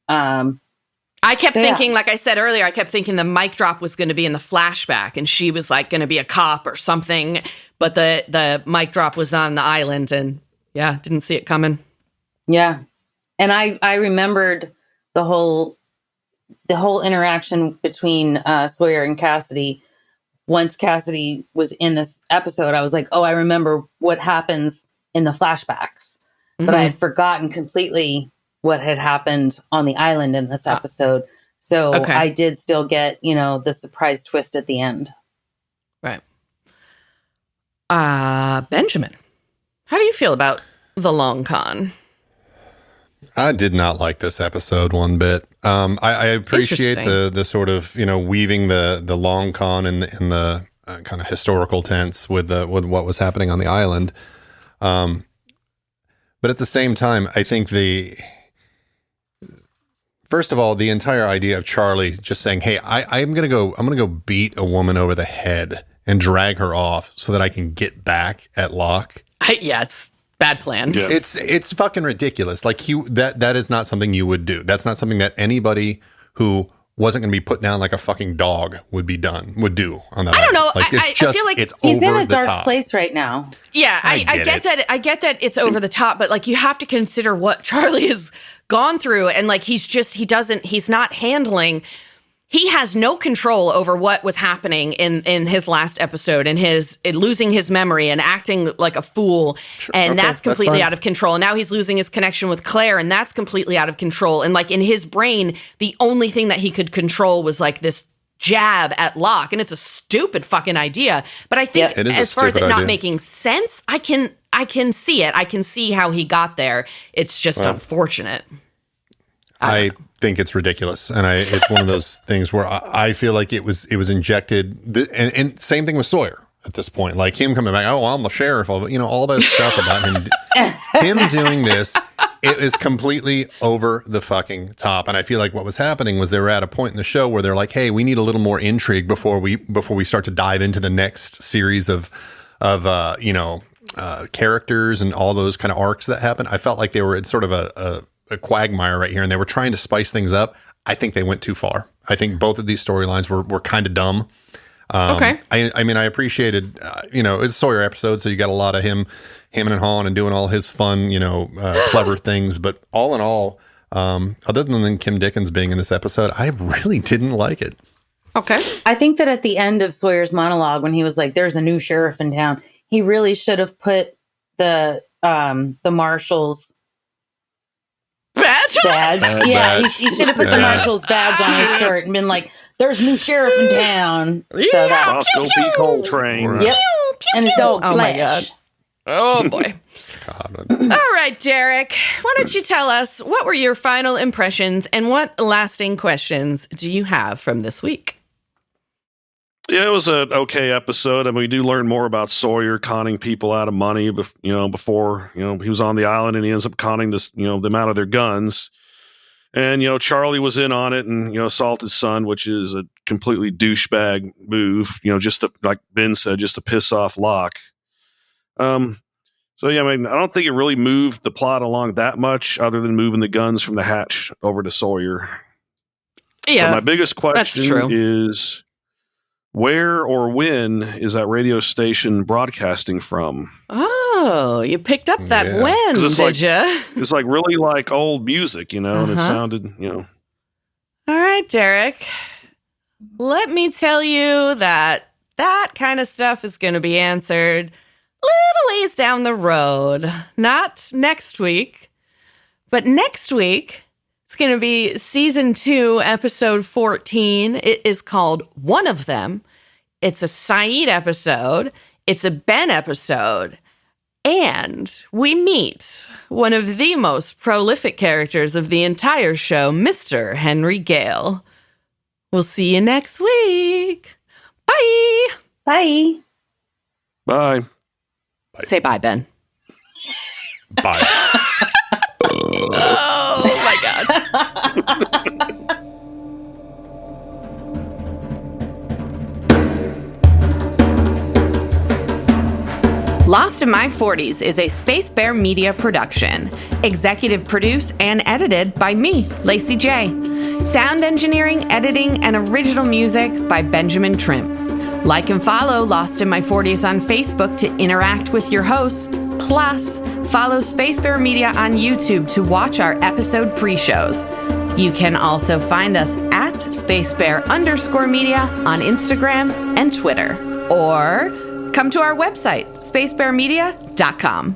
I kept thinking, like I said earlier, I kept thinking the mic drop was going to be in the flashback and she was like going to be a cop or something. But the mic drop was on the island and didn't see it coming. Yeah. And I remembered the whole interaction between Sawyer and Cassidy. Once Cassidy was in this episode, I was like, I remember what happens in the flashbacks. Mm-hmm. But I had forgotten completely what had happened on the island in this episode. So I did still get, the surprise twist at the end. Right. Benjamin, how do you feel about the long con? I did not like this episode one bit. I appreciate the sort of, weaving the long con in the kind of historical tense with what was happening on the island. But at the same time, I think first of all, the entire idea of Charlie just saying, "Hey, I'm gonna go beat a woman over the head and drag her off so that I can get back at Locke." It's bad plan. Yeah. It's fucking ridiculous. Like that is not something you would do. That's not something that anybody who wasn't going to be put down like a fucking dog would do on that. I don't know. Like I feel like it's he's over in a dark top. place right now. Yeah, I get that it's over the top, but like you have to consider what Charlie has gone through, and like he's not handling. He has no control over what was happening in his last episode and losing his memory and acting like a fool. Sure. And that's completely out of control. And now he's losing his connection with Claire, and that's completely out of control. And like in his brain, the only thing that he could control was like this jab at Locke. And it's a stupid fucking idea. But I think as far as it not making sense, I can see it. I can see how he got there. It's just unfortunate. I think it's ridiculous, and it's one of those things where I feel like it was injected, and same thing with Sawyer at this point, like him coming back. I'm the sheriff, all that stuff about him doing this It was completely over the fucking top. And I feel like what was happening was they were at a point in the show where they're like, hey, we need a little more intrigue before we start to dive into the next series of characters and all those kind of arcs that happen. I felt like they were in sort of a quagmire right here, and they were trying to spice things up. I think they went too far. I think both of these storylines were kind of dumb. Okay. I mean, I appreciated, it's a Sawyer episode, so you got a lot of him and hawing and doing all his fun, clever things. But all in all, other than Kim Dickens being in this episode, I really didn't like it. Okay. I think that at the end of Sawyer's monologue, when he was like, there's a new sheriff in town, he really should have put the marshal's badge. Yeah, he should have put the marshal's badge on his shirt and been like, there's a new sheriff in town. So Roscoe P. Coltrane. Right. Yep. And his dog Oh, my Flash. God. Oh, boy. God. All right, Derek, why don't you tell us what were your final impressions and what lasting questions do you have from this week? Yeah, it was an okay episode. I mean, we do learn more about Sawyer conning people out of money, before, he was on the island and he ends up conning them out of their guns. And, Charlie was in on it and, assaulted his son, which is a completely douchebag move, just to, like Ben said, just to piss off Locke. So, yeah, I mean, I don't think it really moved the plot along that much other than moving the guns from the hatch over to Sawyer. Yeah. But my biggest question is, where or when is that radio station broadcasting from? Oh, you picked up that when, did you? It's like really like old music, and it sounded, All right, Derek. Let me tell you that kind of stuff is going to be answered a little ways down the road. Not next week, but next week, it's going to be season 2, episode 14. It is called One of Them. It's a Saeed episode. It's a Ben episode. And we meet one of the most prolific characters of the entire show, Mr. Henry Gale. We'll see you next week. Bye. Bye. Bye. Say bye, Ben. Bye. Oh, my God. Lost in My 40s is a Space Bear Media production. Executive produced and edited by me, Lacy J. Sound engineering, editing, and original music by Benjamin Trimp. Like and follow Lost in My 40s on Facebook to interact with your hosts. Plus, follow Space Bear Media on YouTube to watch our episode pre-shows. You can also find us at SpaceBear_media on Instagram and Twitter. Or come to our website, spacebearmedia.com.